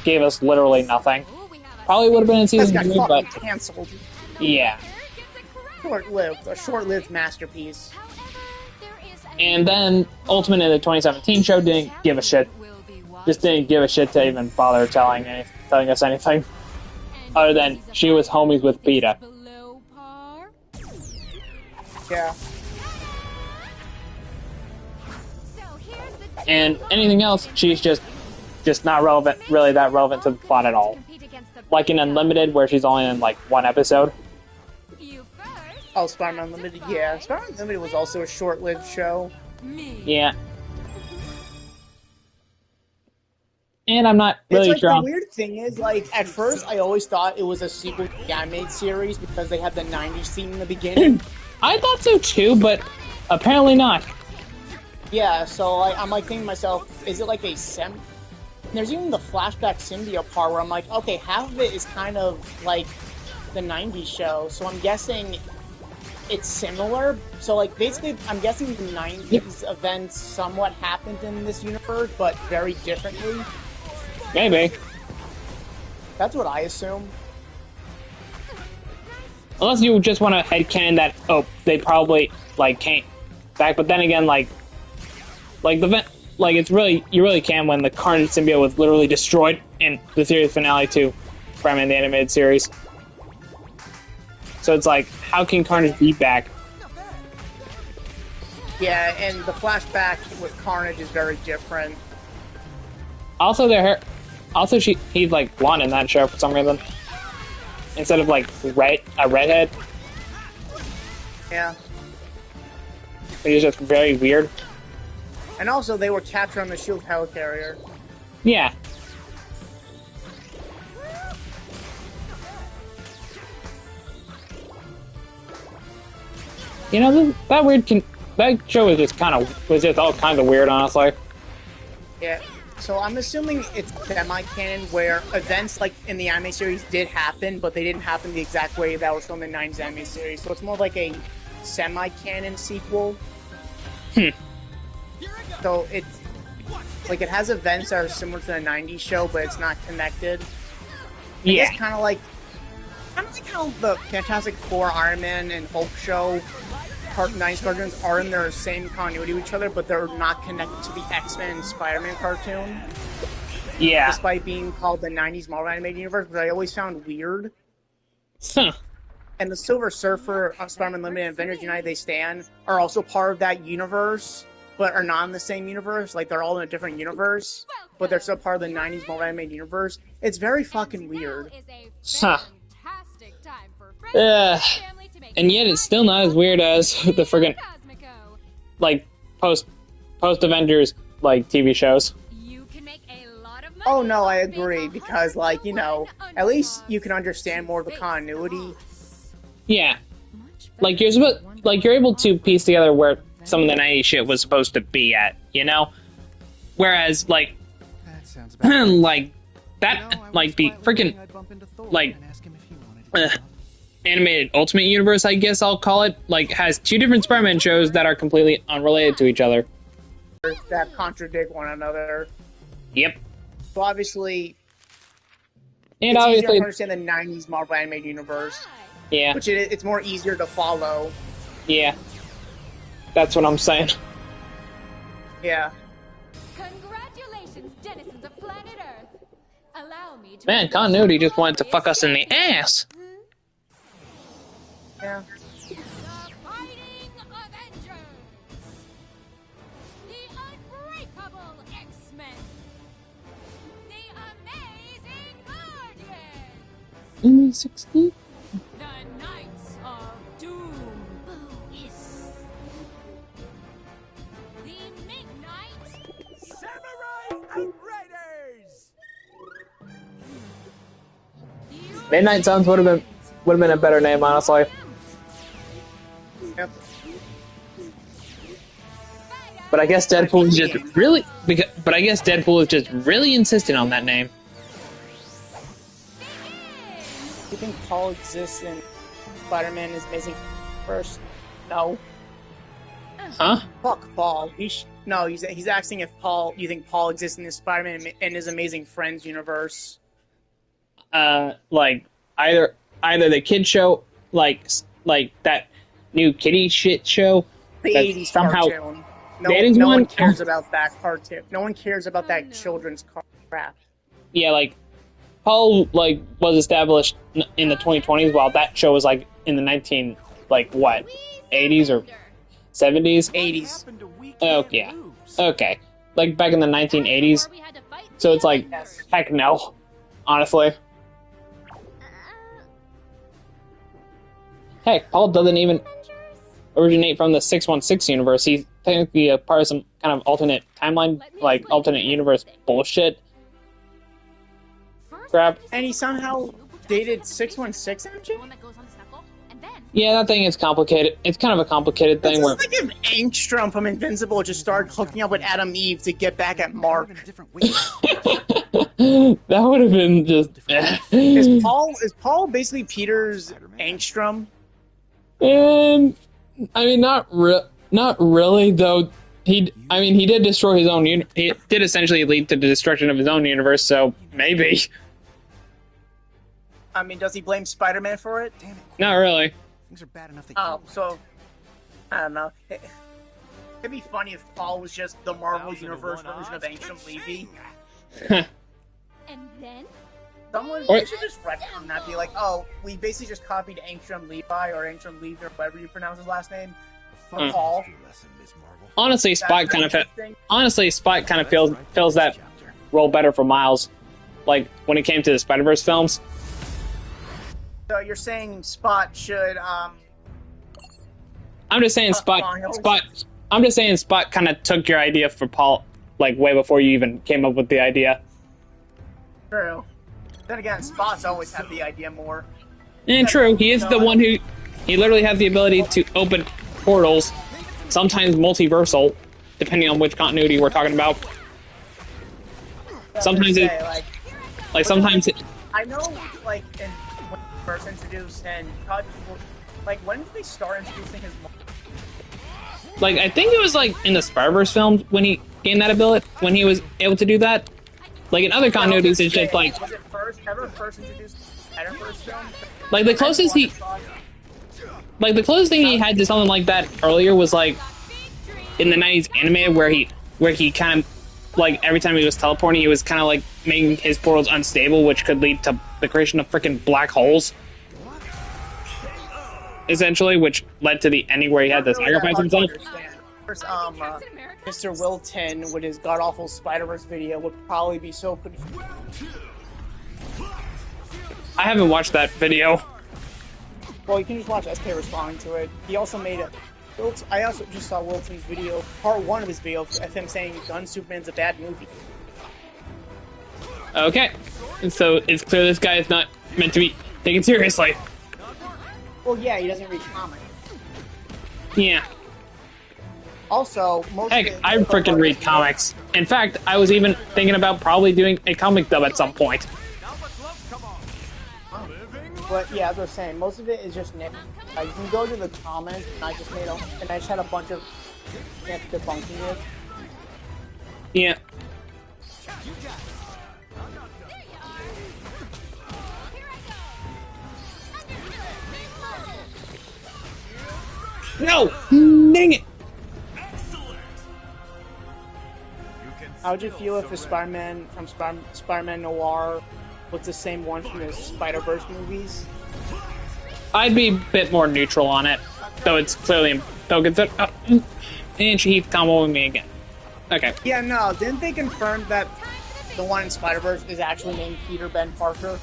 A: gave us literally nothing. Probably would have been in season 3, but...
B: canceled.
A: Yeah.
B: A short-lived masterpiece.
C: However, there is
A: And then Ultimate in the 2017 show didn't give a shit. Just didn't give a shit to even bother telling us anything. Other than she was homies with PETA.
B: Yeah.
A: And anything else, she's just not relevant, really that relevant to the plot at all. Like in Unlimited, where she's only in like one episode.
B: Oh, Spider-Man Unlimited, yeah. Spider-Man Unlimited was also a short-lived show.
A: Yeah. And I'm not really
B: it's like
A: drawn.
B: The weird thing is, like, at first I always thought it was a sequel to the animated series because they had the 90s theme in the beginning.
A: I thought so too, but apparently not.
B: Yeah, so I'm like thinking to myself, is it like a There's even the flashback symbiote part where I'm like, okay, half of it is kind of like the 90s show, so I'm guessing it's similar. So, like, basically, I'm guessing the 90s events somewhat happened in this universe, but very differently.
A: Maybe.
B: That's what I assume.
A: Unless you just want to headcanon that, oh, they probably, like, came back, but then again, like it's really, you really can when the Carnage symbiote was literally destroyed in the series finale to Spider-Man the Animated Series. So it's like, how can Carnage be back?
B: Yeah, and the flashback with Carnage is very different.
A: Also, he's like blonde in that show for some reason, instead of like a redhead.
B: Yeah.
A: Which is just very weird.
B: And also, they were captured on the SHIELD helicarrier.
A: Yeah. You know, that show was just all kinds of weird, honestly.
B: Yeah. So I'm assuming it's semi-canon where events like in the anime series did happen, but they didn't happen the exact way that was filmed in the 90s anime series. So it's more like a semi-canon sequel. So it's like it has events that are similar to the 90s show, but it's not connected.
A: Yeah.
B: It's kind of like how the Fantastic Four, Iron Man, and Hulk show 90s cartoons are in their same continuity with each other, but they're not connected to the X-Men and Spider-Man cartoon.
A: Yeah.
B: Despite being called the 90s Marvel Animated Universe, which I always found weird.
A: Huh.
B: And the Silver Surfer, Spider-Man Limited, and Avengers United They Stand are also part of that universe, but are not in the same universe. Like, they're all in a different universe, but they're still part of the 90s Marvel Animated Universe. It's very fucking weird.
A: Huh. And yet it's still not as weird as the friggin' like post Avengers like TV shows.
B: Oh no, I agree, because like, you know, at least you can understand more of the continuity.
A: Yeah. Like you're able to piece together where some of the 90s shit was supposed to be at, you know? Whereas like like that like the freaking like animated Ultimate Universe, I guess I'll call it, like has two different Spider-Man shows that are completely unrelated to each other.
B: That contradict one another.
A: Yep.
B: So obviously,
A: and
B: it's
A: obviously
B: easier to understand the 90s Marvel Animated Universe.
A: Yeah.
B: Which it's more easier to follow.
A: Yeah. That's what I'm saying.
B: Yeah.
C: Congratulations, denizens of planet Earth. Allow me to
A: Man, continuity just wanted to fuck us in the ass.
B: Yeah.
C: The Fighting Avengers! The Unbreakable X-Men! The Amazing Guardians!
A: 60?
C: The Knights of Doom! Yes. The Midnight
G: Samurai Outriders!
A: Midnight Suns would have been a better name, honestly.
B: Yep.
A: But I guess Deadpool is just really insistent on that name.
B: You think Paul exists in Spider-Man is Amazing first? No.
A: Huh?
B: Fuck Paul. He's asking if you think Paul exists in the Spider-Man and his Amazing Friends universe.
A: Like either the kid show, like that new kitty shit show,
B: The
A: that
B: 80s
A: somehow,
B: cartoon. No,
A: The 80s
B: no one
A: one?
B: cares about that cartoon. No one cares about that children's crap.
A: Yeah, like, Paul, like, was established in the 2020s, while that show was, like, in the 19, like, what, 80s or 70s?
B: 80s.
A: Oh, yeah. Okay. Like, back in the 1980s. So it's like,
B: Yes.
A: heck no, honestly. Heck, Paul doesn't even originate from the 616 universe. He's technically a part of some kind of alternate timeline, like alternate universe bullshit. Crap.
B: And he somehow dated 616 MJ?
A: Yeah, that thing is complicated. It's kind of a complicated
B: It's
A: thing where...
B: like if Angstrom from Invincible just started hooking up with Adam Eve to get back at Mark.
A: That would have been just...
B: Is Paul basically Peter's Angstrom?
A: I mean, not really, though. He did destroy his own he did essentially lead to the destruction of his own universe, so maybe.
B: I mean, does he blame Spider-Man for it?
E: Damn it.
A: Not really.
E: Things are bad enough they
B: Oh, so I don't know. It'd be funny if Paul was just the Marvel Universe version of Angstrom Levy.
C: And then?
B: Someone
A: Or-
B: they should just retcon that, be like, oh, we basically just copied Angstrom Levi or Angstrom Levi or whatever you pronounce his last name from Paul.
A: Honestly, Spot kind of
B: interesting.
A: fills that role better for Miles. Like when it came to the Spider-Verse films.
B: So you're saying Spot should
A: I'm just saying I'm just saying Spot kind of took your idea for Paul, like way before you even came up with the idea.
B: True. Then again, Spot's always had the idea more.
A: And true, he is the one who he literally has the ability to open portals, sometimes multiversal, depending on which continuity we're talking about. Sometimes it, sometimes it.
B: I know, like, when he first introduced, and probably people, like, when did they start introducing his mom?
A: Like, I think it was like in the Spider-Verse films when he gained that ability, when he was able to do that. Like in other continuities, it's just like
B: Was it first introduced Spider-Verse film?
A: like the closest thing he had to something like that earlier was like in the 90s anime where he kind of like every time he was teleporting he was kind of like making his portals unstable, which could lead to the creation of freaking black holes essentially, which led to the ending where he had to sacrifice himself.
B: First, Mr. Wilton with his god-awful Spider-Verse video would probably be so confused.
A: I haven't watched that video.
B: Well, you can just watch SK responding to it. He also made a... I also just saw Wilton's video, part 1 of his video, of him saying Gun Superman's a bad movie.
A: Okay, so it's clear this guy is not meant to be taken seriously.
B: Well, yeah, he doesn't read comics.
A: Yeah.
B: Also, most
A: Heck,
B: of it-
A: I freaking read comics. In fact, I was even thinking about probably doing a comic dub at some point.
B: But yeah, as I was saying, most of it is just Nick. You can go to the comments, and I just had a bunch of Nick debunking it.
A: Yeah. No! Dang it!
B: How would you feel if the Spider-Man from Spider-Man Noir was the same one from the Spider-Verse movies?
A: I'd be a bit more neutral on it, though it's clearly and she keeps comboing me again. Okay.
B: Yeah, no, didn't they confirm that the one in Spider-Verse is actually named Peter Ben Parker?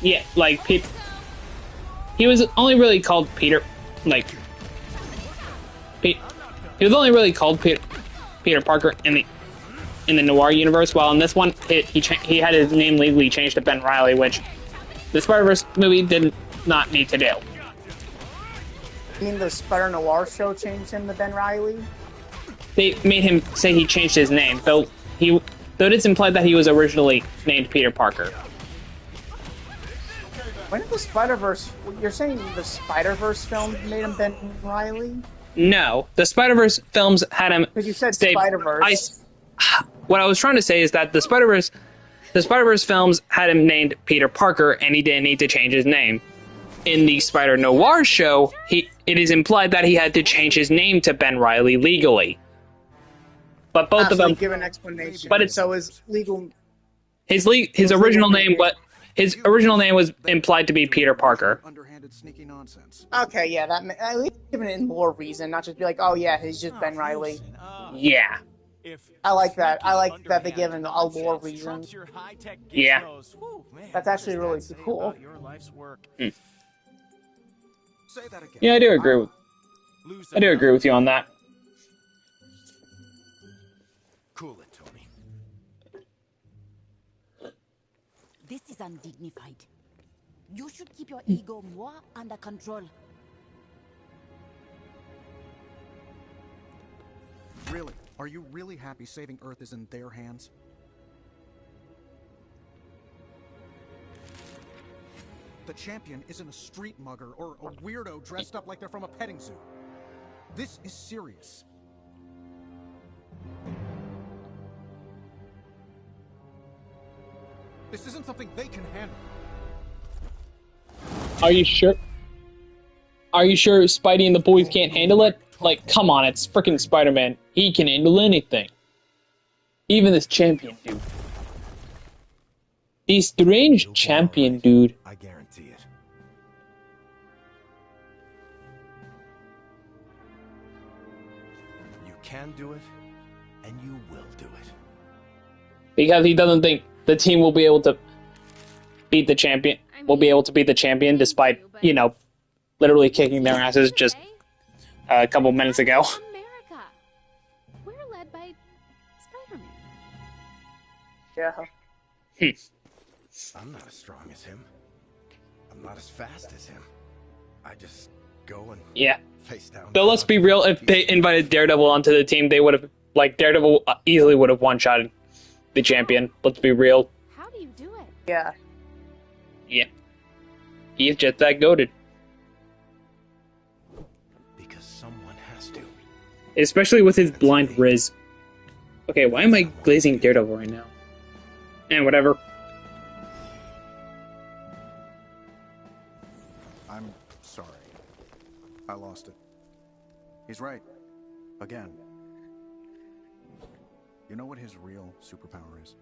A: Yeah, like he was only really called Peter, like he was only really called Peter Parker in the Noir universe, while in this one he had his name legally changed to Ben Reilly, which the Spider-Verse movie did not need to do.
B: I mean, the Spider Noir show changed him to Ben Reilly?
A: They made him say he changed his name, though it's implied that he was originally named Peter Parker.
B: When did the Spider-Verse... You're saying the Spider-Verse film made him Ben Reilly?
A: No, the Spider-Verse films had him...
B: Because you said Spider-Verse.
A: What I was trying to say is that the Spider-Verse films had him named Peter Parker, and he didn't need to change his name. in the Spider Noir show, it is implied that he had to change his name to Ben Reilly legally. But both of them
B: give an explanation.
A: But it's
B: so his legal
A: his original name, but his original name was implied to be Peter Parker.
E: Underhanded, sneaky nonsense.
B: Okay, yeah, that at least give it in more reason, not just be like, oh yeah, he's just Ben Reilly.
A: Yeah.
B: I like that. I like that they give him a lore reason.
A: Yeah.
B: That's actually really cool.
A: Hmm.
E: Say that again.
A: Yeah, I do agree with you on that.
G: Cool it, Tony.
H: This is undignified. You should keep your ego more under control.
E: Really? Are you really happy saving Earth is in their hands? The champion isn't a street mugger or a weirdo dressed up like they're from a petting zoo. This is serious. This isn't something they can handle.
A: Are you sure? Are you sure Spidey and the boys can't handle it? Like, come on, it's freaking Spider-Man. He can handle anything. Even this champion dude. The strange champion dude.
G: I guarantee it. You can do it, and you will do it.
A: Because he doesn't think the team will be able to beat the champion. Will be able to beat the champion despite, you know, literally kicking their asses just a couple minutes ago.
C: America. We're led by Spider-Man.
B: Yeah.
G: I'm not as strong as him. I'm not as fast as him. I just go and face down.
A: Though let's be real, if they invited Daredevil onto the team, they would have, like, Daredevil easily would have one-shotted the champion. Let's be real.
C: How do you do it?
B: Yeah.
A: Yeah. He's just that goated.
G: Because someone has to.
A: Especially with his blind riz. Okay, why am I glazing Daredevil right now? And whatever.
E: I'm sorry. I lost it. He's right. Again. You know what his real superpower is?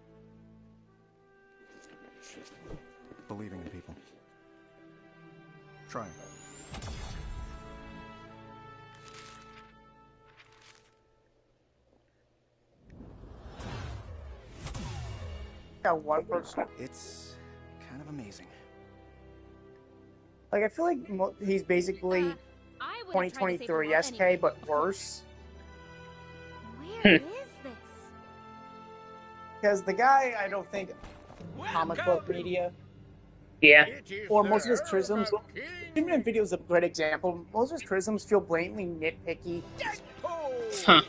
E: Believing in people. Try it.
B: Got one person.
E: It's kind of amazing.
B: Like, I feel like he's basically
C: I would have tried to save
B: 2023
C: the world
B: SK,
C: anyway.
B: but worse.
C: Where is this?
B: Because the guy, I don't think, comic book media,
A: Yeah.
B: or most of his criticisms, Superman video is a great example. Most of his criticisms feel blatantly nitpicky.
A: Huh.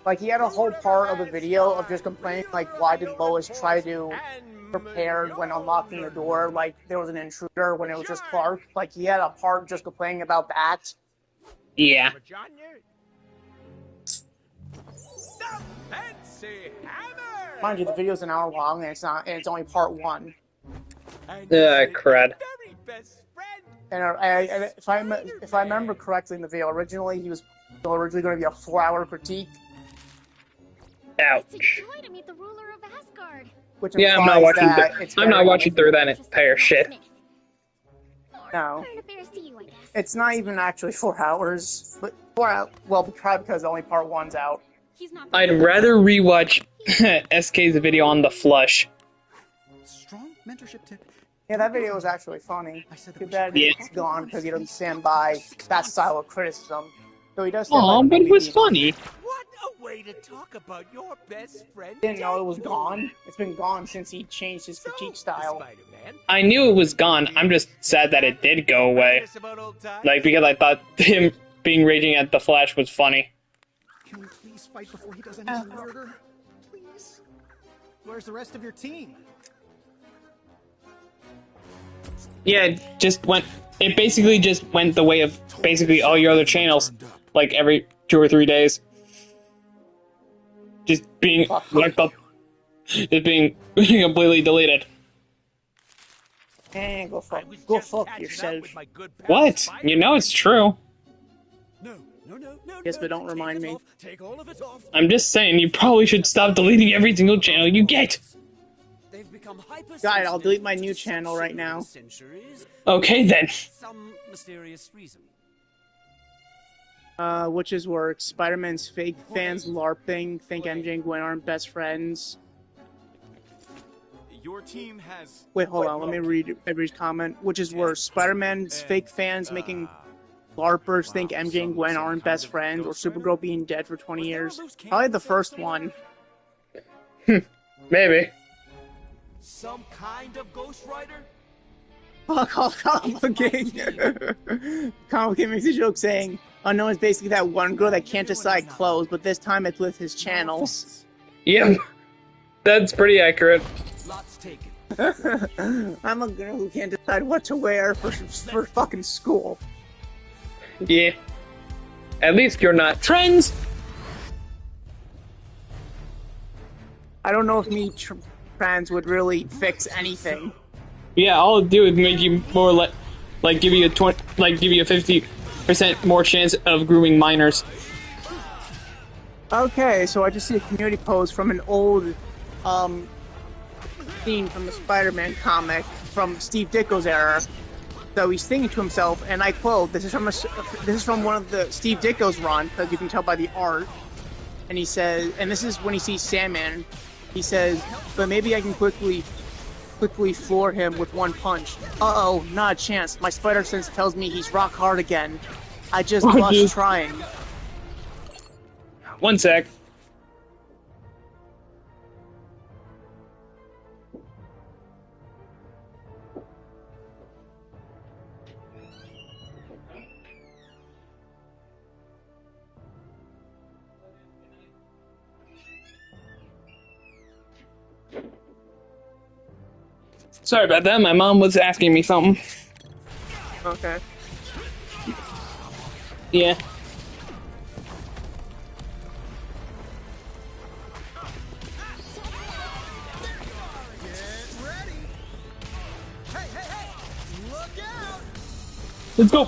B: Like, he had a whole part of the video of just complaining, like, why did Lois try to prepare when unlocking the door, like, there was an intruder when it was just Clark. Like, he had a part just complaining about that.
A: Yeah.
B: Mind you, the video's an hour long, and it's only part one.
A: Crud.
B: And if I remember correctly in the video, originally he was originally going to be a 4-hour critique.
C: It's a
A: Ouch.
C: joy to meet the ruler of Asgard.
B: Which
A: Yeah, I'm not
B: implies
A: watching.
B: that it's
A: I'm not
B: very-
A: watching through that entire shit.
B: No,
C: Current affairs to you, I guess.
B: it's not even actually 4 hours. But 4 hours. Well, probably because only part one's out.
C: He's not.
A: I'd rather rewatch SK's video on the flush.
E: Strong mentorship tip.
B: Yeah, that video was actually funny.
E: I said that
B: Too
E: we
B: bad
E: should-
A: Yeah.
B: it's gone because he doesn't stand by that style of criticism. So he does. Stand
A: Aw,
B: by the
A: but it was
B: movie.
A: funny.
D: What a way to talk about your best friend.
B: Didn't know it was gone. It's been gone since he changed his critique style.
D: Spider-Man.
A: I knew it was gone. I'm just sad that it did go away.
D: Reminisce about old times?
A: Like, because I thought him being raging at the Flash was funny.
E: Can we please fight before he does anything weirder? Please? Where's the rest of your team?
A: Yeah, it basically just went the way of basically all your other channels, like every 2 or 3 days. Just being wiped up. Just being completely deleted.
B: And go
D: I was
B: fuck
D: just catching up
B: yourself.
D: with my good pal
A: What?
D: Spider-Man.
A: You know it's true.
G: No, no, no, no,
B: Yes,
G: no,
B: but don't
G: take
B: remind
G: it
B: me.
G: off. Take all of it off.
A: I'm just saying, you probably should stop deleting every single channel you get.
G: They've become
B: Guys, I'll delete my
G: hypersensitive
B: new
G: to
B: channel right
G: deception over
B: now.
G: the centuries.
A: Okay then.
G: Some mysterious reason.
B: Which is worse, Spider-Man's fake fans LARPing, think MJ and Gwen aren't best friends.
G: Your team has.
B: Wait, hold on, let me read everybody's comment. Which is worse, Spider-Man's fake fans making LARPers think MJ and Gwen aren't best friends, or Supergirl being dead for 20 years? Probably the first one.
A: Maybe.
G: Some kind of Ghost Rider?
B: Comic Book King. Comic King makes a joke saying, Unknown is basically that one girl that can't decide clothes, but this time it's with his channels.
A: Yep. That's pretty accurate.
G: Lots taken.
B: I'm a girl who can't decide what to wear for fucking school.
A: Yeah. At least you're not trends.
B: I don't know if me trans would really fix anything.
A: Yeah, all it'd do is make you more like give you a 50% more chance of grooming minors.
B: Okay, so I just see a community post from an old scene from the Spider-Man comic from Steve Ditko's era. So he's thinking to himself, and I quote, this is from one of the Steve Ditko's run, because you can tell by the art. And he says, and this is when he sees Sandman. He says, but maybe I can quickly floor him with one punch. Uh-oh, not a chance. My spider sense tells me he's rock hard again. I just lost trying.
A: One sec. Sorry about that, my mom was asking me something.
B: Okay.
A: Yeah. Let's go!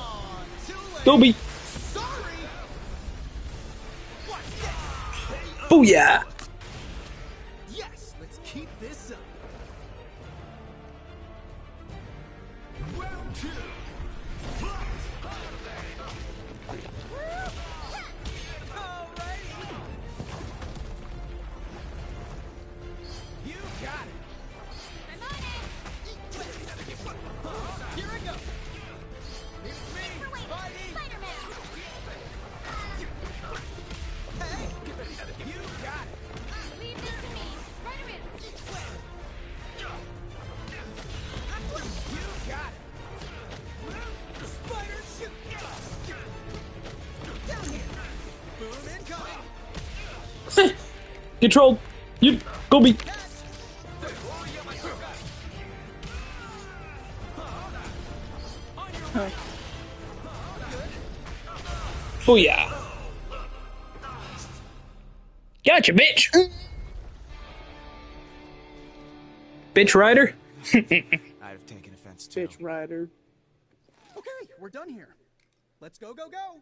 A: Dobie! Booyah!
G: Yes, let's keep this up. Round two. You got it.
C: I'm on it!
G: Here I go. It's me, Spidey.
C: Spider-Man!
G: Hey, you got it.
C: Leave this to me! Spider-Man!
G: You got it. Spider shoot. Down here. Boom incoming.
A: Control! You go be. Booyah! Gotcha, bitch! Bitch rider?
G: I'd have taken offense too.
B: Bitch rider.
E: Okay, we're done here. Let's go, go, go.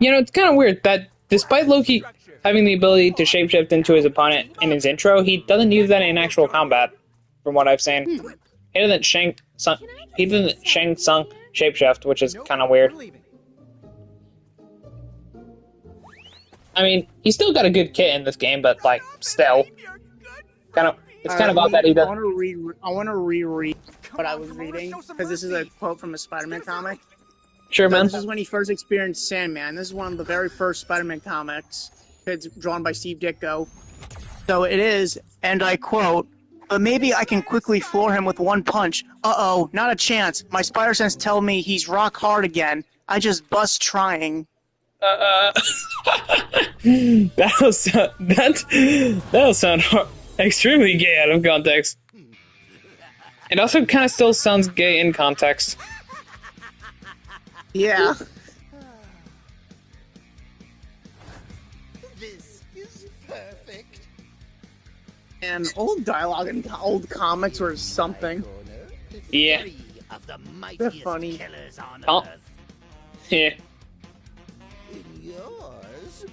A: You know, it's kind of weird that despite Loki having the ability to shapeshift into his opponent in his intro, he doesn't use that in actual combat, from what I've seen. He doesn't Shang Tsung shapeshift, which is kind of weird.
E: We're leaving.
A: I mean, he's still got a good kit in this game, but like, still, it's kind of odd that he
B: I
A: does.
B: want to reread what I was reading, because this is a quote from a Spider-Man comic.
A: Sure, man.
B: This is when he first experienced Sandman. This is one of the very first Spider-Man comics. It's drawn by Steve Ditko. So it is, and I quote, but maybe I can quickly floor him with one punch. Uh-oh, not a chance. My spider sense tell me he's rock hard again. I just bust trying.
A: That'll sound extremely gay out of context. It also kind of still sounds gay in context.
B: Yeah.
D: This is perfect.
B: And old dialogue and old comics were something.
A: Yeah.
D: Three of the
B: They're
D: mightiest
B: funny.
D: killers on
A: Oh.
D: Earth.
A: Yeah.
D: In yours,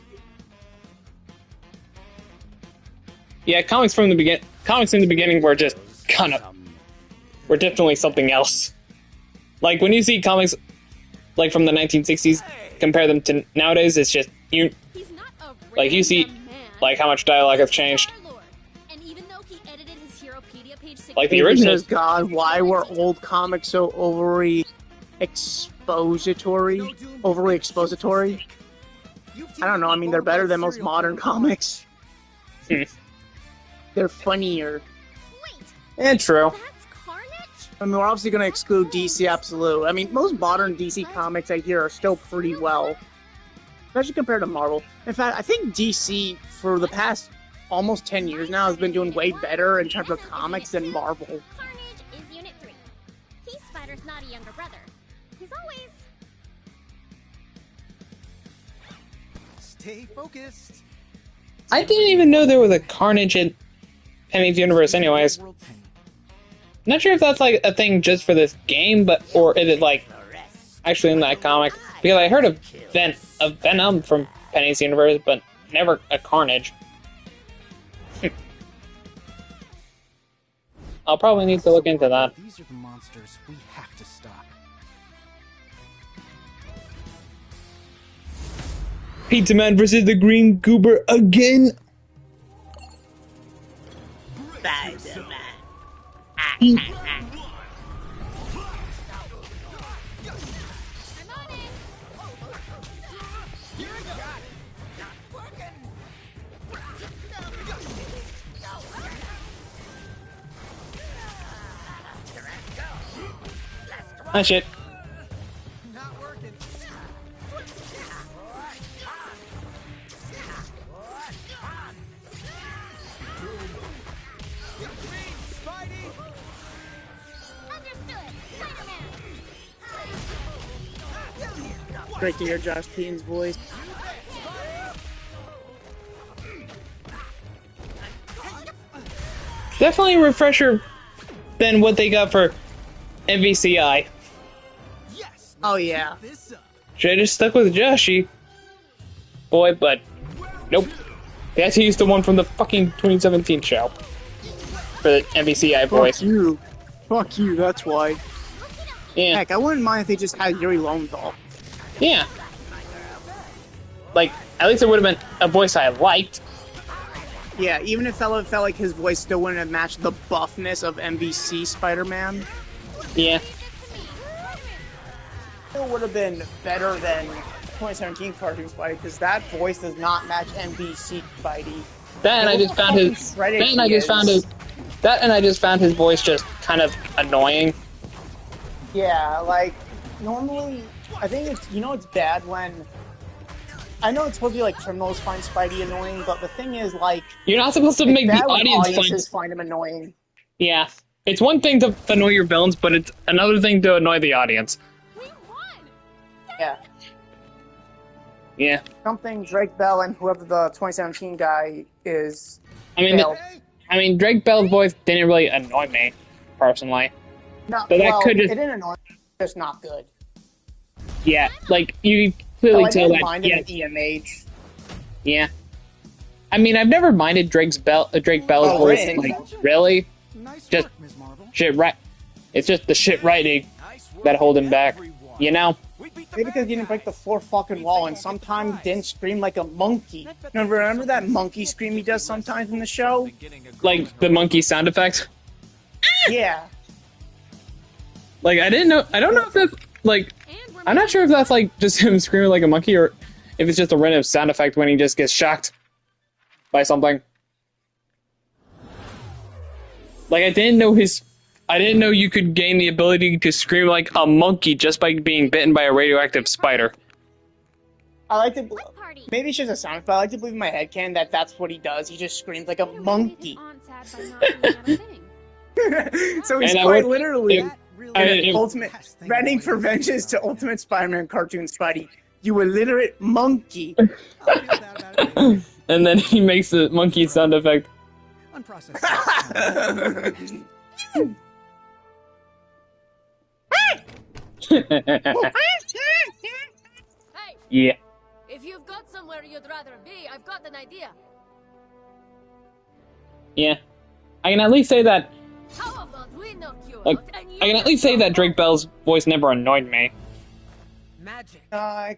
A: Yeah, comics in the beginning were just kind of were definitely something else. Like when you see comics like from the 1960s, compare them to nowadays, it's just
C: He's not a
A: like you see
C: random man.
A: like how much dialogue has changed.
C: Star-Lord. And even though he edited his Heropedia page 6
A: Like the
B: Maybe
A: original.
B: says, God, why were old comics so overly expository? Overly expository? I don't know. I mean, they're better than most modern comics.
A: Hmm.
B: They're funnier.
C: Wait,
A: Yeah, true.
C: that's Carnage?
B: I mean, we're obviously going to exclude DC Absolute. I mean, most modern DC comics I hear are still pretty well, especially compared to Marvel. In fact, I think DC, for the past almost 10 years now, has been doing way better in terms of comics than Marvel.
C: Carnage is Unit 3. He's Spider's naughty younger brother. He's always...
E: Stay focused.
A: I didn't even know there was a Carnage in Penny's universe. Anyways,
E: World Penny.
A: not sure if that's like a thing just for this game, but or is it like actually in that comic? Because I heard of Venom from Penny's universe, but never a Carnage. I'll probably need to look into that.
E: These are the monsters we have to stop.
A: Pizzaman versus the Green Goober again.
D: Spider-Man.
C: I'm on it!
A: Ah, shit.
E: Not working.
C: Understood! Spider-Man!
B: Great to hear Josh Keaton's voice.
A: Definitely a refresher than what they got for MVCI.
E: Yes.
B: Oh, yeah.
E: This up.
A: Should've just stuck with Joshy. Boy, but nope. They had to use the one from the fucking 2017 show for the MVCI voice.
B: Fuck you. Fuck you, that's why.
A: Yeah,
B: Heck, I wouldn't mind if they just had Yuri Lowenthal.
A: yeah. Like, at least it would have been a voice I liked.
B: Yeah, even if it felt like his voice still wouldn't have matched the buffness of MVC Spider-Man,
A: Yeah,
B: still would have been better than 2017 cartoon Spidey, because that voice does not match MVC Spidey.
A: that and I just found his. That and I just found his. That and I just found his voice just kind of annoying.
B: Yeah, like, normally, I think it's, you know, it's bad when, I know it's supposed to be like criminals find Spidey annoying, but the thing is, like,
A: You're not supposed to
B: it's
A: make the
B: bad when
A: audience
B: audiences
A: find.
B: find him annoying.
A: Yeah, it's one thing to annoy your villains, but it's another thing to annoy the audience.
C: We won!
B: Yeah.
A: Yeah,
B: Something Drake Bell and whoever the 2017 guy is.
A: I mean,
B: failed.
A: Drake Bell's voice didn't really annoy me personally.
B: No,
A: but that
B: well,
A: could just-
B: it didn't annoy me, it's just not good.
A: Yeah, like you
B: So
A: clearly
B: I
A: tell
B: didn't
A: that.
B: mind
A: Yeah,
B: it in EMH.
A: yeah. I mean, I've never minded Drake Bell's
B: Oh,
A: voice.
B: really?
A: Like, really,
E: Nice
A: Just-
E: work, Ms. Marvel.
A: shit right. It's just the shit writing
G: Nice work,
A: that hold him back.
G: everyone.
A: You know?
G: We beat the
B: Maybe because
G: bad
B: he didn't break
G: guy.
B: the fourth fucking wall and sometimes didn't scream like a monkey. Remember that monkey scream he does sometimes in the show?
A: Like the monkey sound effect.
B: Yeah.
A: Like I didn't know. I don't know if that's like.
C: And we're
A: I'm not sure if that's like just him screaming like a monkey or if it's just a random sound effect when he just gets shocked by something. Like I didn't know you could gain the ability to scream like a monkey just by being bitten by a radioactive spider.
B: I like to.
C: What party?
B: Maybe it's just a sound, but I like to believe in my headcanon that that's what he does. He just screams like a monkey.
C: His aunt sad by not being at a thing.
B: So he's
A: And I
B: quite
A: would-
B: literally
A: it-
E: Really
A: I mean,
E: is
A: it-
E: the
B: ultimate
E: best thing
B: running
E: going
B: for
E: on.
B: vengeance to Ultimate Spider-Man cartoon Spidey. You illiterate monkey.
E: I feel bad about it.
A: And then he makes the monkey sound effect.
E: Unprocessed.
C: Hey,
A: Yeah.
C: if you've got somewhere you'd rather be, I've got an idea.
A: Yeah. I can at least say that.
C: How about we knock you
A: Like,
C: out and you
A: I can at
C: just
A: least say
C: go
A: that
C: home?
A: Drake Bell's voice never annoyed me.
G: Magic.
B: I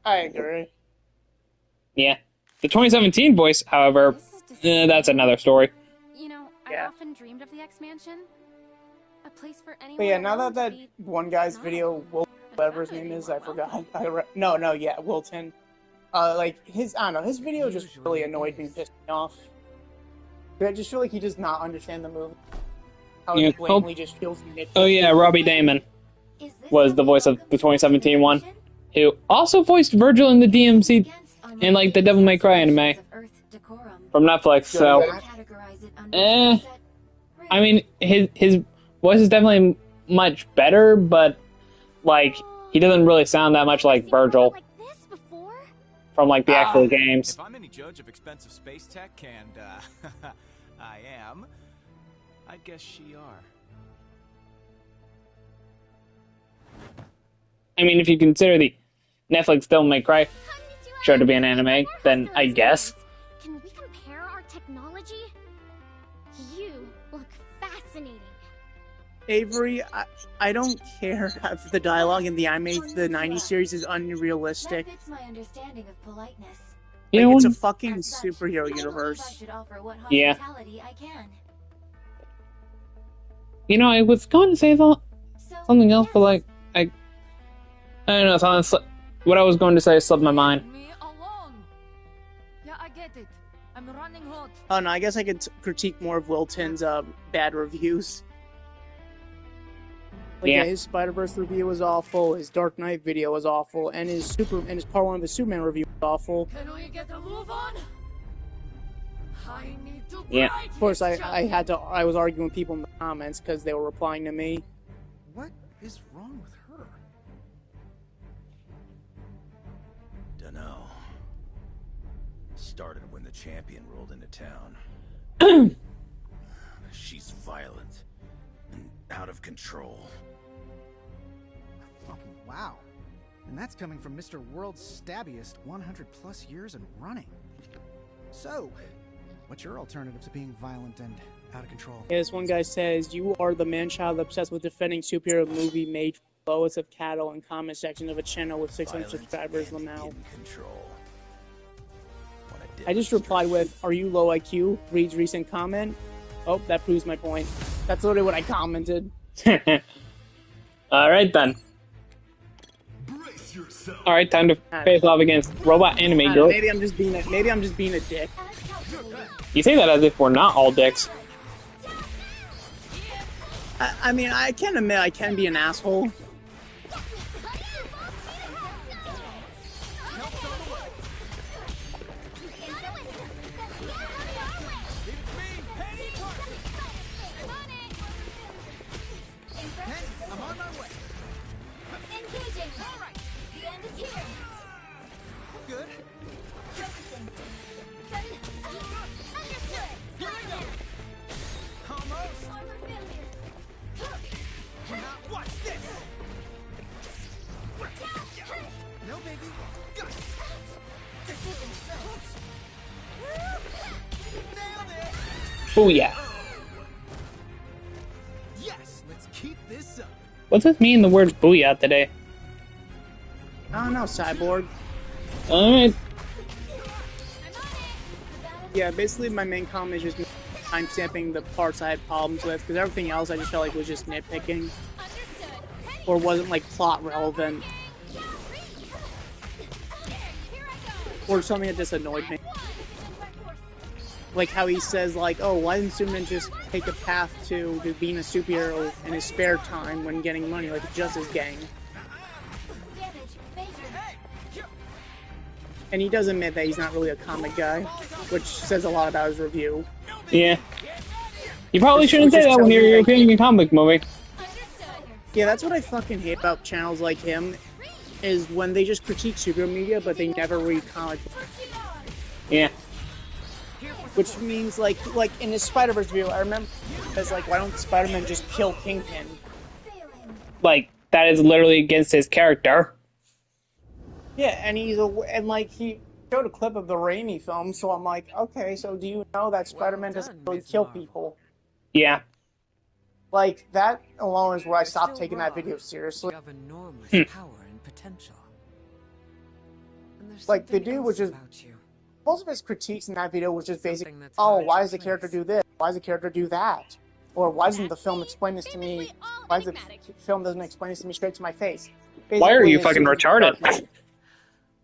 B: agree.
A: Yeah. The 2017 voice, however, that's another story.
C: You know,
B: Yeah.
C: I've often dreamed of the X-Mansion. A place for anyone
B: But yeah, now
C: alone
B: that
C: to be
B: one guy's video, whatever his name is, I forgot. No, yeah, Wilton. Like I don't know, his video just really annoyed me, pissed me off. But I just feel like he does not understand the movie. How
A: Yeah,
B: he blatantly just feels nitpicky.
A: Oh yeah, Robbie Damon was the voice of the 2017 one, who also voiced Virgil in the DMC and like the Devil May Cry anime from Netflix. So, I mean, his voice is definitely much better, but like he doesn't really sound that much like Virgil
C: like this before?
A: from like the actual games.
G: If I'm any judge of expensive space tech, and I am, I guess she are.
A: I mean, if you consider the Netflix Devil May Cry show to be an anime, then I guess.
C: Can we compare our technology? You look fascinating.
B: Avery, I don't care if the dialogue in the anime, the 90s series is unrealistic.
H: That fits my understanding of politeness.
A: You
B: Like,
A: know,
B: it's a fucking
H: As such,
B: superhero
H: I believe I
B: universe.
H: should offer what
A: Yeah.
H: hospitality I can.
A: you know, I was going to say
H: So,
A: something else, but
H: yes.
A: like, I don't know, what I was going to say slipped my mind.
C: Me alone. Yeah, I get it. I'm running hot.
B: Oh no, I guess I could critique more of Wilton's bad reviews. Like,
A: Yeah.
B: his Spider-Verse review was awful, his Dark Knight video was awful, and his part 1 of his Superman review was awful.
C: Can we get a move on? I need to
A: Yeah.
C: bright
B: Of course,
C: this
B: I was arguing with people in the comments because they were replying to me.
E: What is wrong with her?
I: Dunno. Started when the champion rolled into town. She's violent and out of control.
E: Oh, wow. And that's coming from Mr. World's stabbiest 100 plus years and running. So, what's your alternative to being violent and out of control?
B: Yeah, this one guy says, "You are the man-child obsessed with defending superhero movie made for the lowest of cattle and comment section of a channel with 600
I: Violent
B: subscribers
I: and
B: now."
I: in control. Wanna
B: I just replied with, "Are you low IQ?" Reads recent comment. Oh, that proves my point. That's literally what I commented.
A: Alright then. Alright, time to face off against Robot Anime Girl.
B: Maybe I'm just being a dick.
A: You say that as if we're not all dicks.
B: I mean, I can admit I can be an asshole.
E: I'm on my way.
C: Engaging. All right. The end is here.
E: Good.
C: Focusing. Understood. Spider-Man.
E: Almost.
C: Armor failure.
E: Now watch this. No, baby. Got it. Nailed it.
A: Booyah.
E: Yes, let's keep this up.
A: What's this mean, the word booyah today?
B: I don't know, Cyborg.
A: Alright.
B: Yeah, basically my main comment is just time-stamping the parts I had problems with, because everything else I just felt like was just nitpicking, or wasn't like plot relevant, or something that just annoyed me. Like how he says, like, oh, why didn't Superman just take a path to being a superhero in his spare time when getting money, like the Justice Gang? And he does admit that he's not really a comic guy, which says a lot about his review.
A: Yeah. You probably shouldn't say that when you're reviewing a comic movie.
B: Yeah, that's what I fucking hate about channels like him, is when they just critique superhero media, but they never read comic books.
A: Yeah.
E: Here for
B: which means like in his Spider-Verse video, I remember as like, why don't Spider-Man just kill Kingpin?
A: Like, that is literally against his character.
B: Yeah, and he showed a clip of the Raimi film, so I'm like, okay, so do you know that Spider-Man doesn't really kill people?
A: Yeah.
B: Like, that alone is where I stopped taking that video seriously.
J: You have enormous power and potential. And there's
B: Like, the
J: something
B: dude
J: else
B: was just...
J: about you.
B: Most of his critiques in that video was just basically,
J: Something that's
B: oh,
J: hard
B: why
J: to
B: does the character
J: place.
B: do this? Why does the character do that? Or why doesn't the film explain this to me? Why does the film doesn't explain this to me straight to my face? Basically,
A: Why are you
B: it's
A: fucking
B: just
A: retarded?
B: darkness.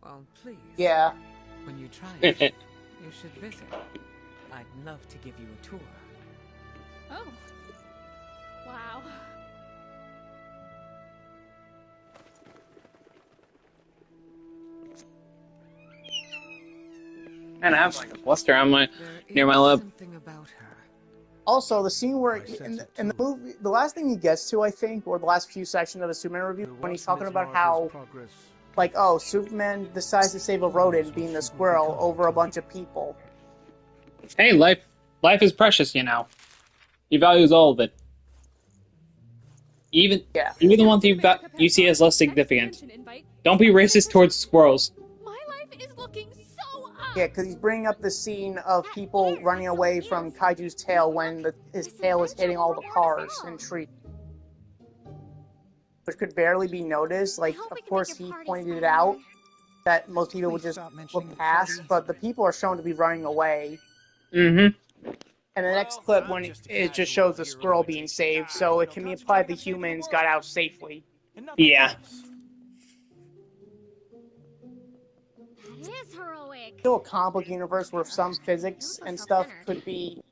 J: Well, please.
B: Yeah.
J: When you try it, you should visit. I'd love to give you a tour.
C: Oh. Wow.
A: And I have like a blister on my near my
J: There is
A: lip.
J: something about her.
B: Also, the scene where in the movie, the last thing he gets to, I think, or the last few sections of the Superman review, when he's talking about how, like, oh, Superman decides to save a rodent, being the squirrel, over a bunch of people.
A: Hey, life is precious, you know. He values all of it. Even the ones you see as less significant. Don't be racist towards squirrels.
C: My life is looking so up.
B: Yeah, because he's bringing up the scene of people running away from Kaiju's tail when his tail is hitting all the cars and trees. Which could barely be noticed. Like, of course, he pointed it out that most people would just look past, but the people are shown to be running away.
A: Mm-hmm.
B: And the next clip, when it just shows the squirrel being saved, so it can be implied the humans got out safely.
A: Yeah.
C: That is heroic.
B: Still a comic book universe where some physics and stuff could be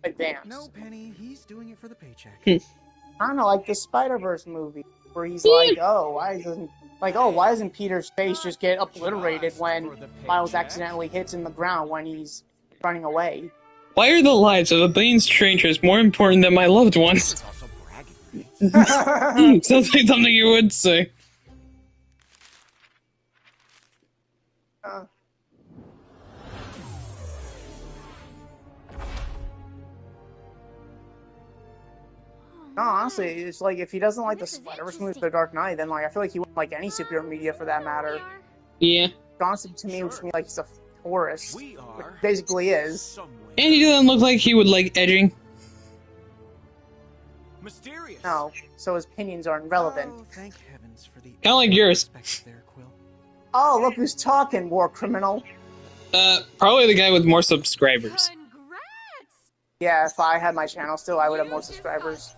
B: advanced.
E: No, Penny, he's doing it for the paycheck.
B: I don't know, like the Spider-Verse movie, where he's like, oh, why doesn't Peter's face just get obliterated when Miles accidentally hits in the ground when he's running away?
A: Why are the lives of a billion strangers more important than my loved ones? Sounds like something you would say.
B: No, honestly, it's like if he doesn't like the Spider-Verse movie, The Dark Knight, then like I feel like he wouldn't like any superhero media for that matter.
A: Yeah.
B: Honestly, to me, it would seem like he's a tourist, which basically is.
A: And he doesn't look like he would like edging.
J: Mysterious.
B: No, so his opinions are irrelevant.
E: Oh, thank heavens for the
A: Kind of like yours.
E: there, Quill.
B: Oh, look who's talking, war criminal.
A: Probably the guy with more subscribers.
B: Yeah, if I had my channel still, I would have more subscribers.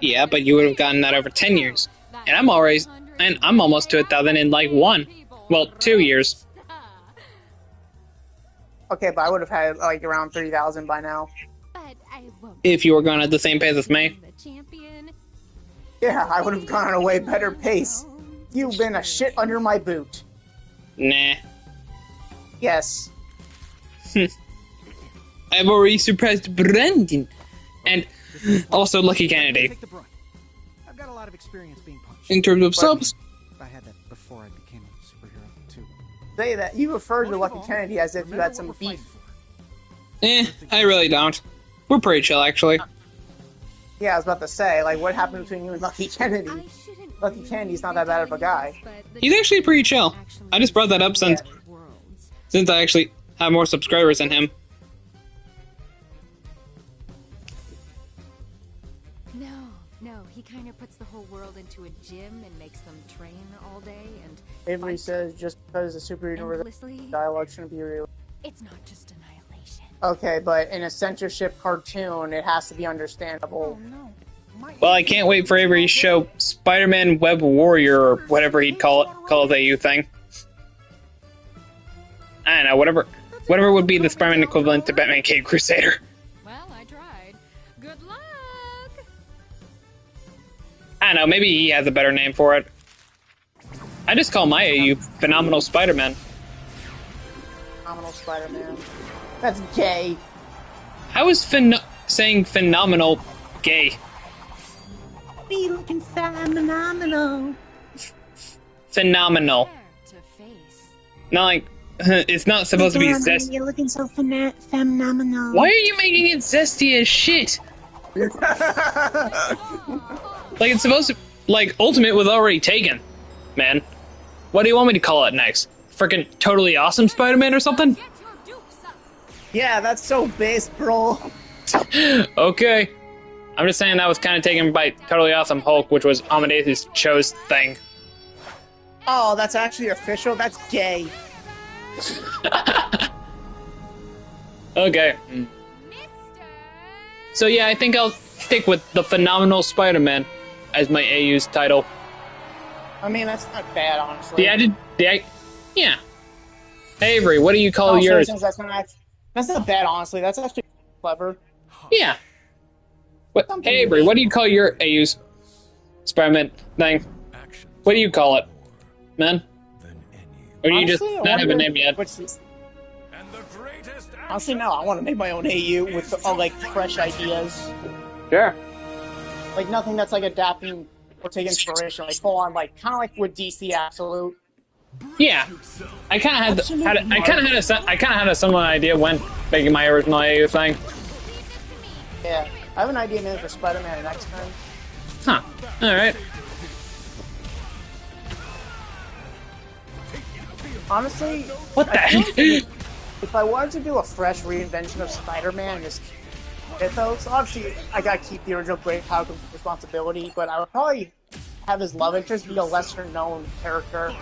A: Yeah, but you would have gotten that over 10 years. And I'm almost to 1,000 in like 2 years.
B: Okay, but I would have had like around 3,000 by now.
A: If you were going at the same pace as me.
B: Yeah, I would have gone at a way better pace. You've been a shit under my boot.
A: Nah.
B: Yes.
A: I've already surprised Brendan. And also Lucky Kennedy.
E: Take the brunt. I've got a lot of experience being punched.
A: In terms of subs.
E: I had that before I became a superhero, too.
B: Say that. You referred to Lucky Kennedy as if you had some beef.
A: I really don't. We're pretty chill, actually.
B: Yeah, I was about to say, like, what happened between you and Lucky Kennedy? Lucky Kennedy's not that bad of a guy.
A: He's actually pretty chill. I just brought that up since I actually have more subscribers than him.
H: No, he kind of puts the whole world into a gym and makes them train all day and
B: Avery says just because the superhero universe dialogue shouldn't be real.
H: It's not just annihilation.
B: Okay, but in a censorship cartoon, it has to be understandable.
A: Well, I can't wait for Avery to show Spider-Man Web Warrior or whatever he'd call the EU thing. I don't know, whatever would be the Spider-Man equivalent to Batman Cape Crusader.
C: Well, I tried. Good luck.
A: I don't know, maybe he has a better name for it. I just call my AU Phenomenal Spider-Man.
B: Phenomenal Spider-Man. That's gay.
A: How is saying phenomenal gay?
B: Be looking phenomenal.
A: Phenomenal. Not like it's not supposed to be zesty.
B: You're looking so phenomenal.
A: Why are you making it zesty as shit? Like, it's supposed to... Like, Ultimate was already taken, man. What do you want me to call it next? Freaking Totally Awesome Spider-Man or something?
B: Yeah, that's so base, bro.
A: Okay. I'm just saying that was kind of taken by Totally Awesome Hulk, which was Amadeus Cho's thing.
B: Oh, that's actually official? That's gay.
A: Okay. So yeah, I think I'll stick with the Phenomenal Spider-Man as my AU's title.
B: I mean, that's not bad, honestly.
A: Yeah. Hey, Avery, what do you call yours?
B: That's not bad, honestly. That's actually clever.
A: Yeah. Hey, Avery, what do you call your AU's Spider-Man thing? What do you call it, man? Or do you just not have a name yet?
B: Honestly, no. I want to make my own AU with all, like, fresh ideas.
A: Sure.
B: Like, nothing that's, like, adapting or taking inspiration. Like, full on, like, kind of like with DC Absolute.
A: Yeah. I kind of had a similar idea when making my original AU thing.
B: Yeah. I have an idea, man, for Spider-Man and X-Men.
A: Huh. Alright.
B: Honestly,
A: what the heck?
B: If I wanted to do a fresh reinvention of Spider-Man and just mythos, obviously I gotta keep the original Great Power Comes with Responsibility, but I would probably have his love interest be a lesser-known character.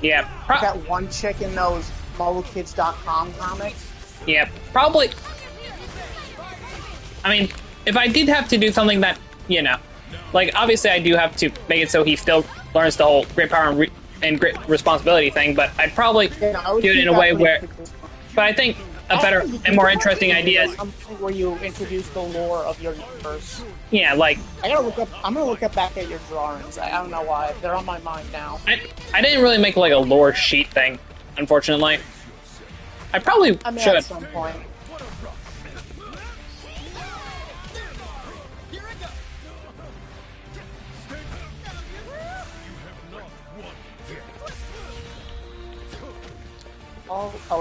A: Yeah.
B: Like that one chick in those MarvelKids.com comics.
A: Yeah, probably. I mean, if I did have to do something that, you know, like, obviously I do have to make it so he still learns the whole Great Power and Great Responsibility thing, but I'd probably do it in a way where... But I think a better and more interesting idea is...
B: Something where you introduce the lore of your universe.
A: Yeah, like...
B: I'm gonna look up back at your drawings. I don't know why. They're on my mind now.
A: I didn't really make, like, a lore sheet thing, unfortunately. I probably should.
B: At some point.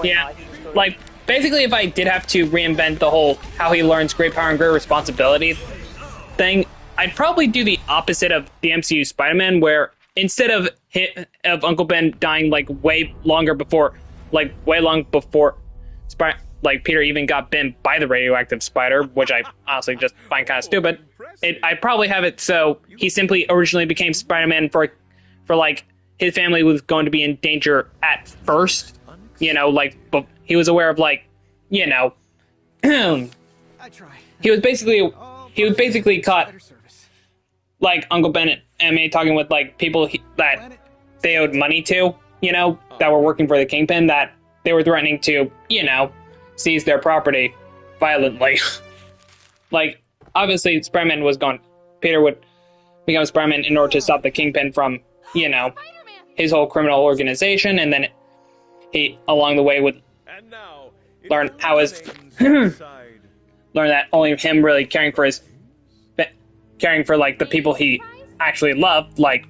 A: Yeah, like, basically if I did have to reinvent the whole how he learns Great Power and Great Responsibility thing, I'd probably do the opposite of the MCU Spider-Man, where instead of Uncle Ben dying, like, way long before Peter even got bitten by the radioactive spider, which I honestly just find kind of stupid, I'd probably have it so he simply originally became Spider-Man for like, his family was going to be in danger at first. You know, like, but he was aware of, like, you know, he was basically caught, like, Uncle Ben and me talking with, like, people that they owed money to, you know, that were working for the Kingpin, that they were threatening to, you know, seize their property violently. Like, obviously, Peter would become Spider-Man in order to stop the Kingpin from, you know, his whole criminal organization, and then he, along the way, would learn how learn that only him really caring for like the people he actually loved, like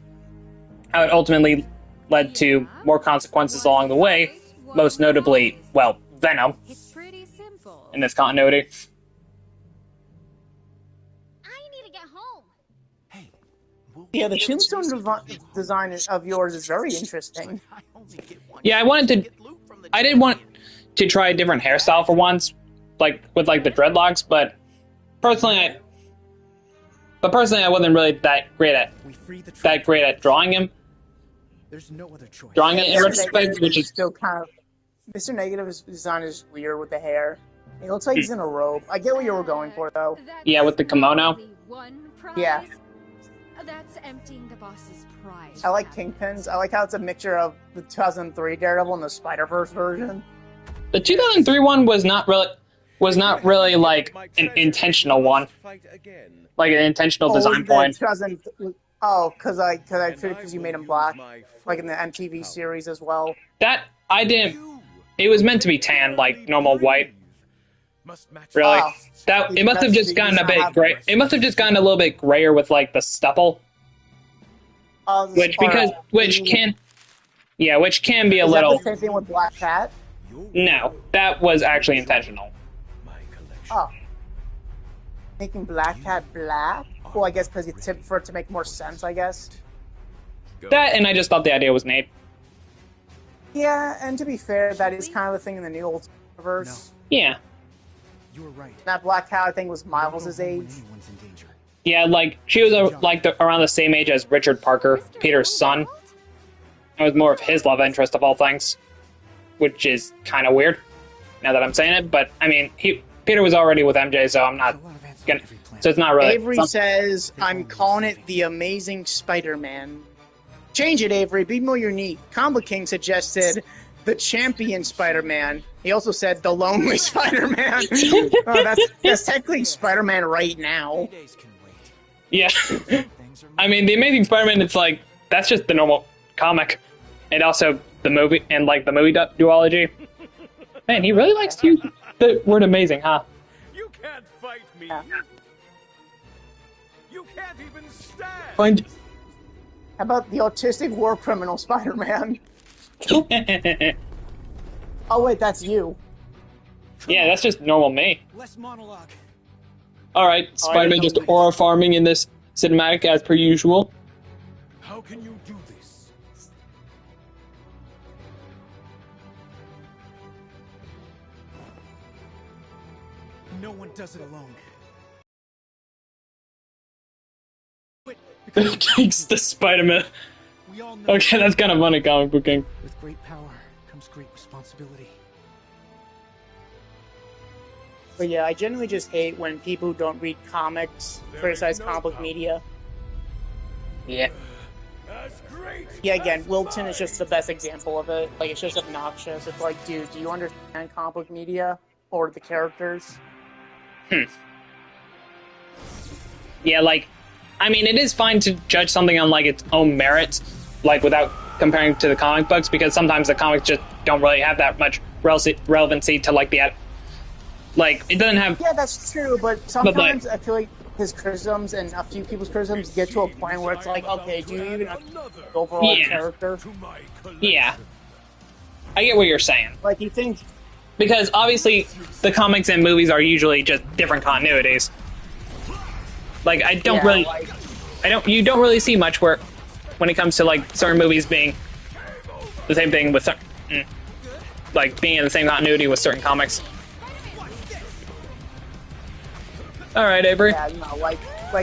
A: how it ultimately led to more consequences along the way, most notably, well, Venom in this continuity.
B: Yeah, the tombstone design of yours is very interesting.
A: Yeah, I did want to try a different hairstyle for once, like with like the dreadlocks, but personally I wasn't really that great at drawing him.
E: There's no other choice.
A: Drawing it in retrospect, which is
B: still kind of Mr. Negative's design is weird with the hair. It looks like he's in a robe. I get what you were going for though.
A: Yeah, with the kimono.
B: Yeah.
C: That's emptying the boss's prize.
B: I like Kingpins. I like how it's a mixture of the 2003 Daredevil and the Spider-Verse version.
A: The 2003 one was not really like an intentional one, like an intentional design point.
B: Because you made him black, like in the MTV series as well.
A: That I didn't. It was meant to be tan, like normal white. Really, it must have just gotten a bit gray. It must have just gotten a little bit grayer with like the stubble, which can be a little.
B: Is that the same thing with Black Cat?
A: No, that was actually intentional.
B: Oh. Making Black Cat black? Well, I guess because you tipped for it to make more sense, I guess.
A: That, and I just thought the idea was neat.
B: Yeah, and to be fair, that is kind of the thing in the new Ultimate Universe.
A: Yeah.
E: You were right.
B: That Black Cat, I think, was Miles' age.
E: Anyone's in danger.
A: Yeah, like, she was around the same age as Richard Parker, Peter's son. It was more of his love interest of all things. Which is kind of weird, now that I'm saying it. But, I mean, Peter was already with MJ, so I'm not gonna... So it's not really...
B: Avery says, I'm calling it the Amazing Spider-Man. Change it, Avery. Be more unique. Combo King suggested the Champion Spider-Man. He also said the Lonely Spider-Man. That's technically Spider-Man right now.
A: Yeah. I mean, the Amazing Spider-Man, it's like, that's just the normal comic. And also the movie, and like the movie duology. Man, he really likes to use the word amazing, huh?
I: You can't fight me.
B: Yeah.
I: You can't even stand.
A: Find...
B: How about the autistic war criminal Spider-Man? Oh wait, that's you.
A: Yeah, that's just normal me.
E: Less monologue.
A: Alright, Spider-Man just aura farming in this cinematic as per usual.
I: How can you do this?
E: No one does it alone.
A: Thanks to Spider-Man.
E: We all know
A: Okay, that's kind of funny, comic book king.
E: with great power comes great responsibility.
B: But yeah, I generally just hate when people who don't read comics criticize comic book media.
A: Yeah.
I: That's great.
B: Yeah, again, Wilton is just the best example of it. Like, it's just obnoxious. It's like, dude, do you understand comic book media? Or the characters?
A: Yeah, like, I mean, it is fine to judge something on, like, its own merits, like, without comparing to the comic books, because sometimes the comics just don't really have that much relevancy to, like, the... Like, it doesn't have...
B: Yeah, that's true, but sometimes I feel like his criticisms and a few people's criticisms get to a point where it's like, okay, do you even understand the overall character?
A: Yeah. I get what you're saying.
B: Like, you think...
A: Because, obviously, the comics and movies are usually just different continuities. Like, I don't really... You don't really see much where... When it comes to, like, certain movies being... The same thing with... Like, being in the same continuity with certain comics. Alright, Avery.
B: Yeah, you know, like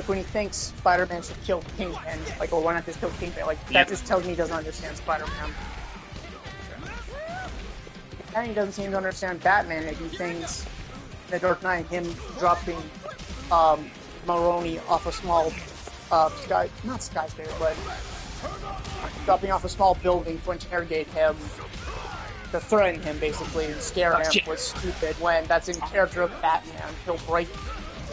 B: when he thinks Spider-Man should kill Kingpin, like, or why not just kill Kingpin? Like, that just tells me he doesn't understand Spider-Man. And he doesn't seem to understand Batman if he thinks The Dark Knight, him dropping Maroni off a small not skyscraper, but dropping off a small building to interrogate him, to threaten him basically and scare him was stupid, when that's in character of Batman. He'll break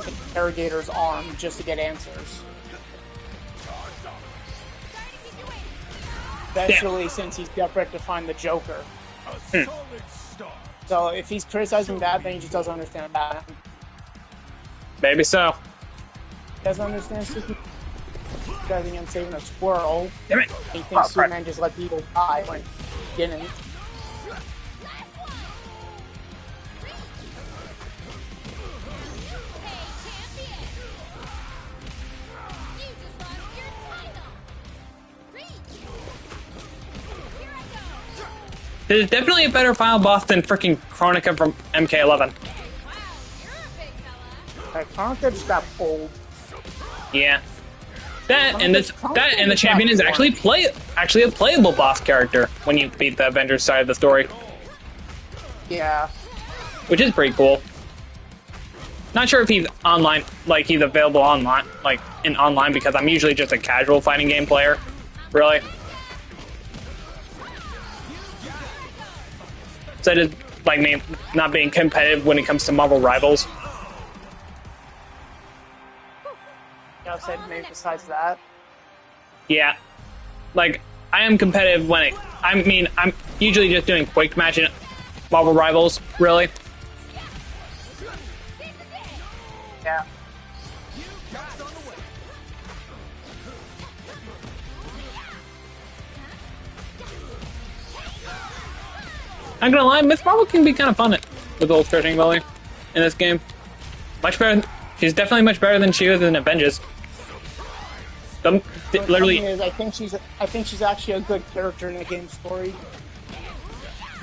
B: the interrogator's arm just to get answers. Especially since he's desperate to find the Joker. So if he's criticizing Batman, he just doesn't understand Batman.
A: Maybe so.
B: He doesn't understand Superman. Driving and saving a squirrel.
A: Damn it.
B: He thinks Superman just let people die when he didn't.
A: There's definitely a better final boss than freaking Chronica from MK11.
B: Chronica just got pulled.
A: Yeah. That and the champion is actually a playable boss character when you beat the Avengers side of the story.
B: Yeah.
A: Which is pretty cool. Not sure if he's online, like he's available online, like in online, because I'm usually just a casual fighting game player, really. So it is like me not being competitive when it comes to Marvel Rivals.
B: You said maybe besides that.
A: Yeah, like I am competitive when it. I mean, I'm usually just doing quick match in Marvel Rivals, really.
B: Yeah.
A: I'm gonna lie, Miss Marvel can be kind of fun with old stretching Lily in this game. Much better. She's definitely much better than she was in Avengers. Literally,
B: is, I think she's actually a good character in the game story.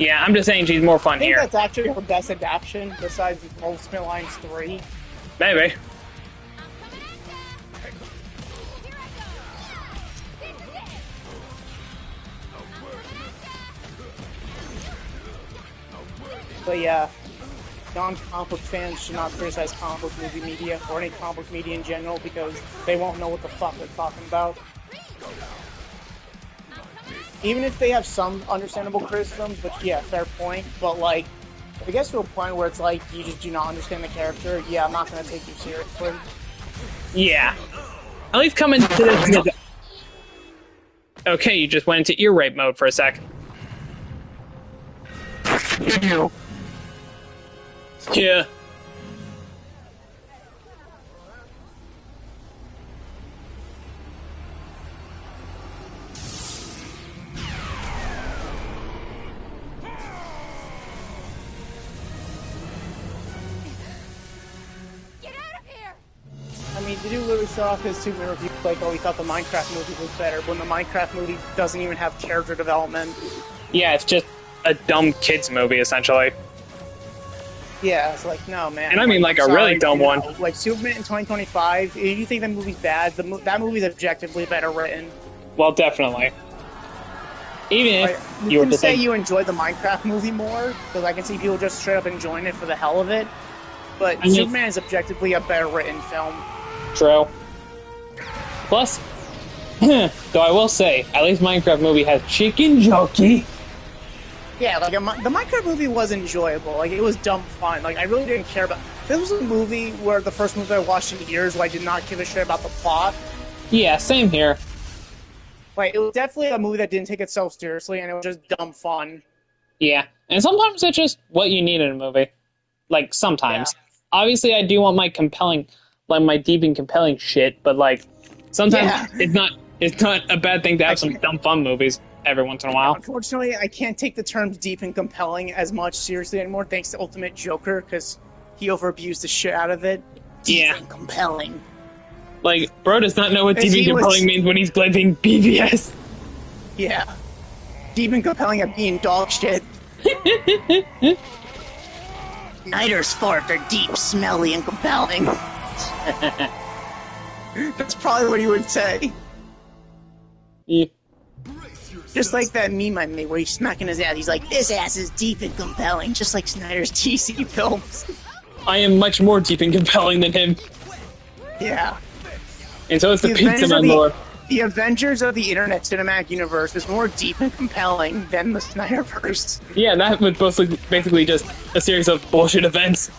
A: yeah, I'm just saying she's more fun
B: I think
A: here.
B: that's actually her best adaptation besides Ultimate Alliance 3.
A: Maybe.
B: But yeah, non-comic book fans should not criticize comic book movie media or any comic book media in general because they won't know what the fuck they're talking about. Even if they have some understandable criticisms, which yeah, fair point, but like, if it gets to a point where it's like, you just do not understand the character, yeah, I'm not gonna take you seriously.
A: Yeah. At least come into this. Okay, you just went into ear rape mode for a sec. Yeah.
C: Get out of here!
B: I mean, did you literally start off his Superman review like, oh, he thought the Minecraft movie was better, when the Minecraft movie doesn't even have character development?
A: Yeah, it's just a dumb kids movie, essentially.
B: Yeah, it's like, no, man.
A: And I mean, like, a really dumb one.
B: Like, Superman in 2025, if you think that movie's bad, that movie's objectively better written.
A: Well, definitely. Even if
B: you
A: you were
B: can
A: to
B: say
A: think...
B: you enjoyed the Minecraft movie more, because I can see people just straight up enjoying it for the hell of it. But
A: I mean,
B: Superman is objectively a better written film.
A: True. Plus, though I will say, at least Minecraft movie has chicken jockey.
B: Yeah, like the Minecraft movie was enjoyable. Like, it was dumb fun. Like, I really didn't care about. This was a movie where the first movie I watched in years where I did not give a shit about the plot.
A: Yeah, same here.
B: Like, it was definitely a movie that didn't take itself seriously, and it was just dumb fun.
A: Yeah, and sometimes that's just what you need in a movie. Like, sometimes.
B: Yeah.
A: Obviously, I do want my compelling, like, my deep and compelling shit, but, like, sometimes it's not a bad thing to have some dumb fun movies every once in a while.
B: Unfortunately, I can't take the terms deep and compelling as much seriously anymore, thanks to Ultimate Joker, because he overabused the shit out of it. Deep and compelling.
A: Like, bro does not know what deep and compelling means when he's playing BBS.
B: Yeah. Deep and compelling at being dog shit. Snyder's fart are deep, smelly, and compelling. That's probably what he would say.
A: Yeah.
B: Just like that meme I made where he's smacking his ass. He's like, this ass is deep and compelling, just like Snyder's DC films.
A: I am much more deep and compelling than him.
B: Yeah.
A: And so is the PIZZAMAN lore.
B: The Avengers of the Internet Cinematic Universe is more deep and compelling than the Snyderverse.
A: Yeah, that was basically just a series of bullshit events.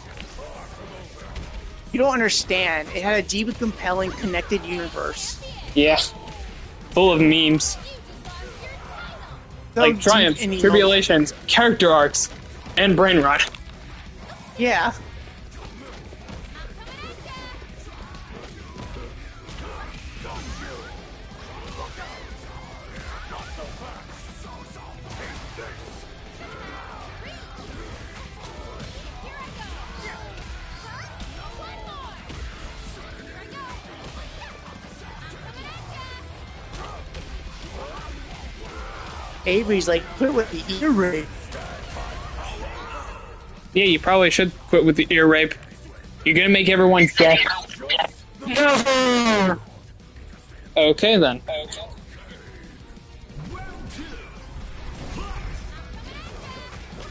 B: You don't understand. It had a deep and compelling connected universe.
A: Yeah. Full of memes.
B: So
A: like triumphs, tribulations, character arcs, and brain rot.
B: Yeah. Avery's like, quit with the ear rape.
A: Yeah, you probably should quit with the ear rape. You're gonna make everyone deaf. Okay then.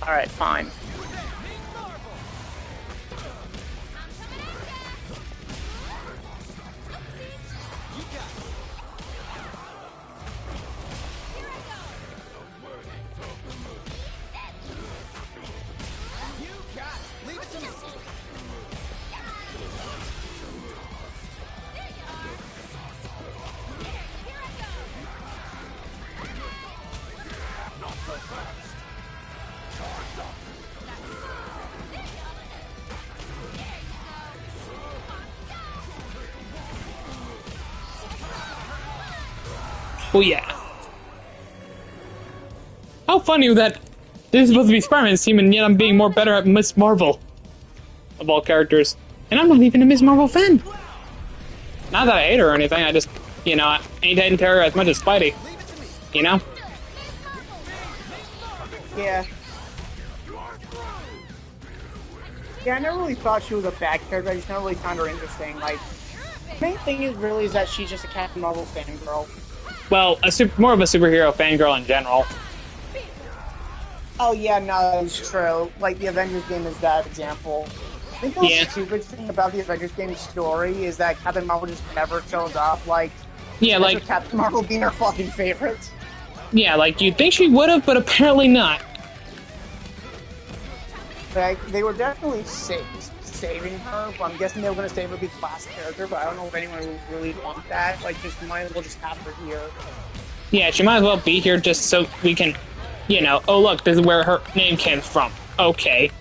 B: Alright, fine.
A: Oh yeah. How funny would that This is supposed to be Spider-Man's team, and yet I'm being more better at Miss Marvel. Of all characters. And I'm not even a Miss Marvel fan. Not that I hate her or anything, I just, you know, I ain't hating her as much as Spidey. You know?
B: Yeah. Yeah, I never really thought she was a bad character. I just never really found her interesting. Like, the main thing is that she's just a Captain Marvel fangirl.
A: Well, more of a superhero fangirl in general.
B: Oh yeah, no, that's true. Like, the Avengers game is that example. I think the stupid thing about the Avengers game story is that Captain Marvel just never shows up. Like,
A: yeah, like
B: Captain Marvel being her fucking favorite.
A: Yeah, like you'd think she would have, but apparently not.
B: Like, they were definitely saving her, but I'm guessing they were going to save her because class character, but I don't know if anyone would really want that. Like, just might as well just have her here.
A: Yeah, she might as well be here just so we can, you know, oh look, this is where her name came from. Okay.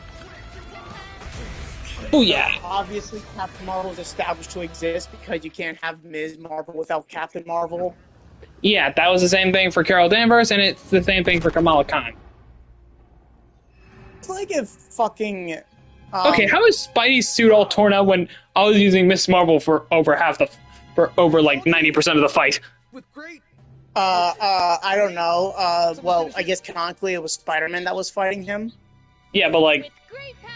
A: Oh yeah.
B: Obviously, Captain Marvel is established to exist because you can't have Ms. Marvel without Captain Marvel.
A: Yeah, that was the same thing for Carol Danvers, and it's the same thing for Kamala Khan.
B: It's like if fucking...
A: okay, how is Spidey's suit all torn out when I was using Miss Marvel for over like 90% of the fight?
B: I don't know. Well, I guess canonically it was Spider-Man that was fighting him.
A: Yeah, but like,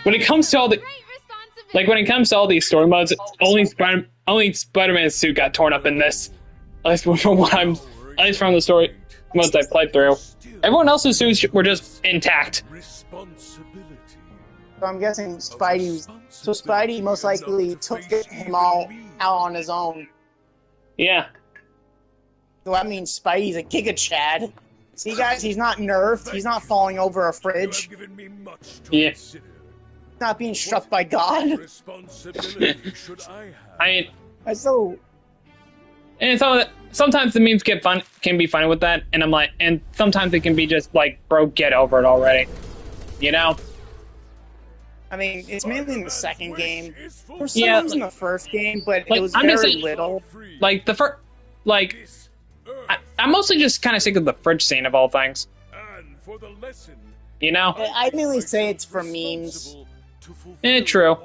A: when it comes to all these story modes, only Spider-Man's suit got torn up in this. At least from the story modes I played through. Everyone else's suits were just intact.
B: So I'm guessing Spidey most likely took him all out on his own.
A: Yeah.
B: So that means Spidey's a Giga Chad. See, guys, he's not nerfed. He's not falling over a fridge.
A: Yeah.
B: He's not being struck by God.
A: I mean,
B: so.
A: And sometimes the memes can be funny with that, and I'm like, and sometimes it can be just like, bro, get over it already. You know?
B: I mean, it's mainly in the second game. For some reason, in the first game, but
A: like,
B: it was very little.
A: Like the first, like, I'm mostly just kind of sick of the fridge scene of all things. You know?
B: I mainly say it's for memes.
A: True.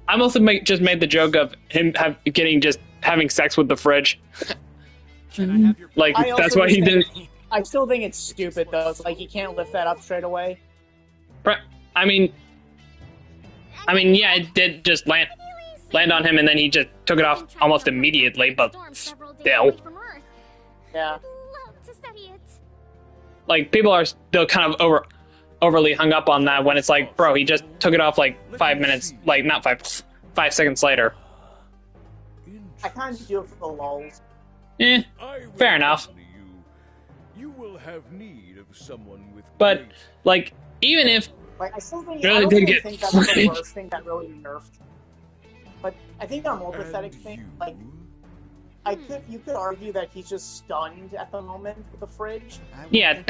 A: I mostly just made the joke of him having sex with the fridge. Like, that's why he did.
B: I still think it's stupid though. It's like you can't lift that up straight away.
A: I mean, yeah, it did just land on him, and then he just took it off almost immediately. But still,
B: yeah.
A: Like, people are still kind of overly hung up on that when it's like, bro, he just took it off like 5 minutes, like not 5 seconds later.
B: I kind of do it for the lulz.
A: Fair enough.
I: You will have need of someone with
A: but like, even if
B: like, I still think
A: really
B: I don't
A: did
B: really
A: get
B: think that's the worst thing that really nerfed. But I think the more pathetic thing, like, you could argue that he's just stunned at the moment with the fridge.
A: Yeah,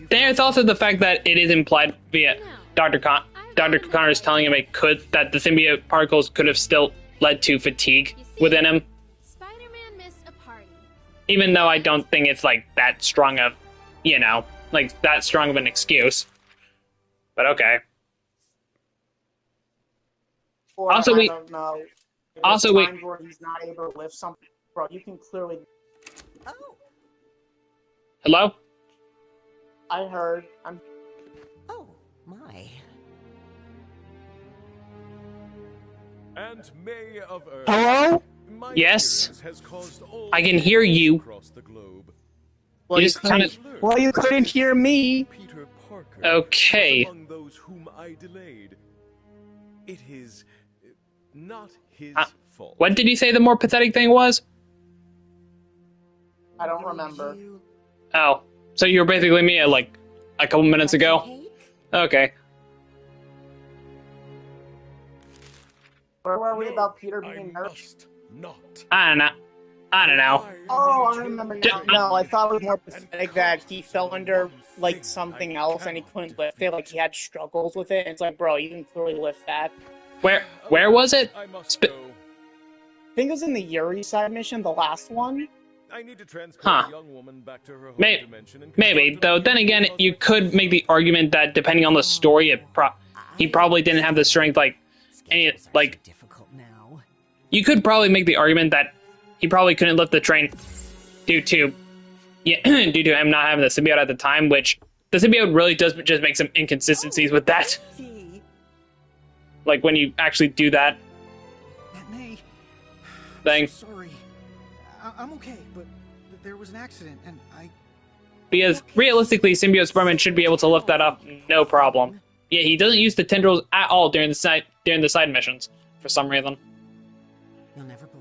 A: there's also the fact that it is implied via Dr. Connor is telling him that the symbiote particles could have still led to fatigue within him.
C: Spider-Man missed a party.
A: Even though I don't think it's like that strong of, you know, like that strong of an excuse. But okay.
B: Or,
A: also,
B: I don't know.
A: Also,
B: times where he's not able to lift something, bro, you can clearly.
F: Oh.
A: Hello?
B: I heard.
F: Oh my.
I: And May of Earth.
A: Hello? Yes. I can hear you.
B: Well, you couldn't hear me.
A: Okay.
I: Among those whom I delayed. It is not his fault.
A: What did you say the more pathetic thing was?
B: I don't remember.
A: Oh, so you were basically me like a couple minutes ago? Okay.
B: Where were we about Peter being nerfed?
A: I don't know.
B: Oh, I remember now. No, I thought it was more pathetic that he fell under, like, something else and he couldn't lift it. Like, he had struggles with it. And it's like, bro, you can clearly lift that.
A: Where was it?
B: I think it was in the Yuri side mission, the last one.
I: I need to transport
A: Huh.
I: a young woman back to her home dimension and
A: Maybe,
I: confront
A: though.
I: an
A: Then again,
I: unusual
A: you could make the argument that depending on the story, he probably didn't have the strength
F: Difficult now.
A: You could probably make the argument that he probably couldn't lift the train due to due to him not having the symbiote at the time, which the symbiote really does just make some inconsistencies with that. Like when you actually do that
E: May.
A: thing.
E: So sorry. I'm okay, but there was an accident, and I...
A: Because realistically, symbiote Spider-Man should be able to lift that up, no problem. Yeah, he doesn't use the tendrils at all during the side missions for some reason.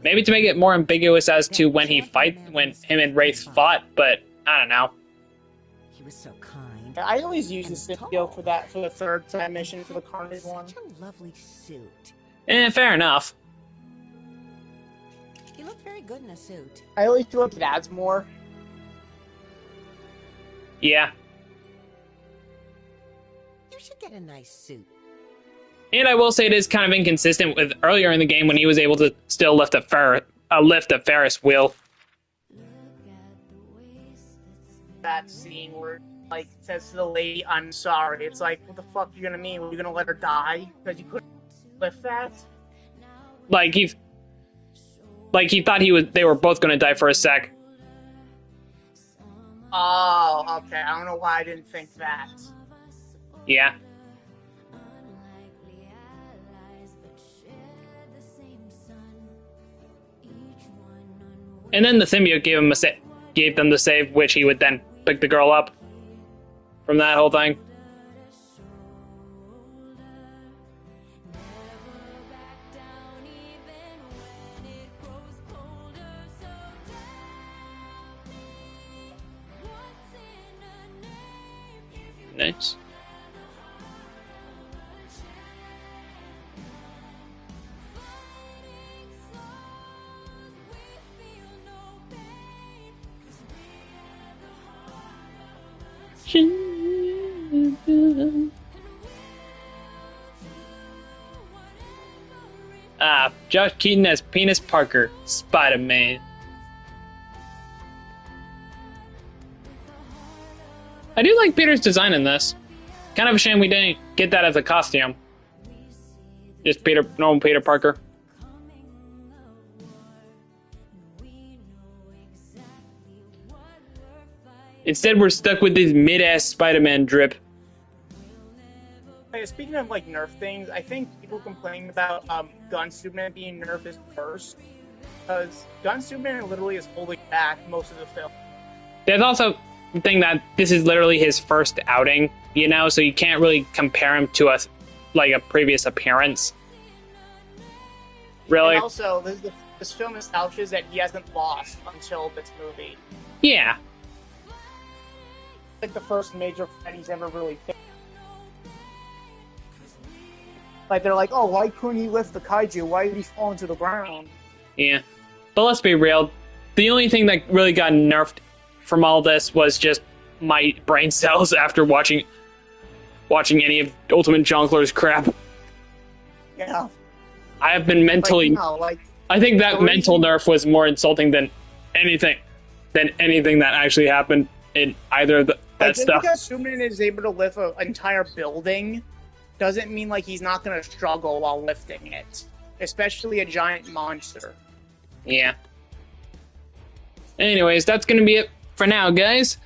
A: Maybe to make it more ambiguous as to when him and Wraith fought, but I don't know.
F: He was so kind.
B: I always use the symbiote for the third side mission for the Carnage one.
F: Such a lovely suit.
A: Fair enough.
F: You look very good in a suit.
B: I always feel like it adds more.
A: Yeah.
F: You should get a nice suit.
A: And I will say it is kind of inconsistent with earlier in the game when he was able to still lift a Ferris wheel.
B: That scene where like says to the lady, "I'm sorry." It's like, what the fuck you gonna mean? Were you gonna let her die because you couldn't lift that?
A: Like he thought they were both gonna die for a sec.
B: Oh, okay. I don't know why I didn't think that.
A: Yeah. And then the symbiote gave them the save, which he would then pick the girl up from that whole thing. Nice. Josh Keaton as Penis Parker, Spider-Man. I do like Peter's design in this. Kind of a shame we didn't get that as a costume. Just normal Peter Parker. Instead, we're stuck with this mid-ass Spider-Man drip.
B: Hey, speaking of like nerf things, I think people complaining about Gun Superman being nerfed is worse because Gun Superman literally is holding back most of the film.
A: There's also the thing that this is literally his first outing, you know, so you can't really compare him to a previous appearance. Really?
B: And also, this film establishes that he hasn't lost until this movie.
A: Yeah.
B: Like the first major fight he's ever really faced. Like they're like, oh, why couldn't he lift the kaiju? Why did he fall into the ground?
A: Yeah. But let's be real. The only thing that really got nerfed from all this was just my brain cells after watching any of Ultimate Jongleurs crap.
B: Yeah.
A: I have been mentally... I think that mental nerf was more insulting than anything that actually happened in either of that stuff.
B: Because Superman is able to lift an entire building doesn't mean like he's not going to struggle while lifting it. Especially a giant monster.
A: Yeah. Anyways, that's going to be it for now, guys.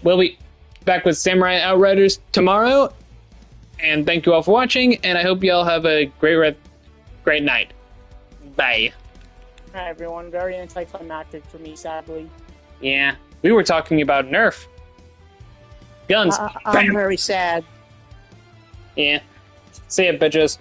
A: We'll be back with Samurai Outriders tomorrow. And thank you all for watching, and I hope you all have a great night. Bye.
B: Hi, everyone. Very anticlimactic for me, sadly.
A: Yeah. We were talking about Nerf. Guns.
B: I'm very sad.
A: Yeah. See ya, bitches.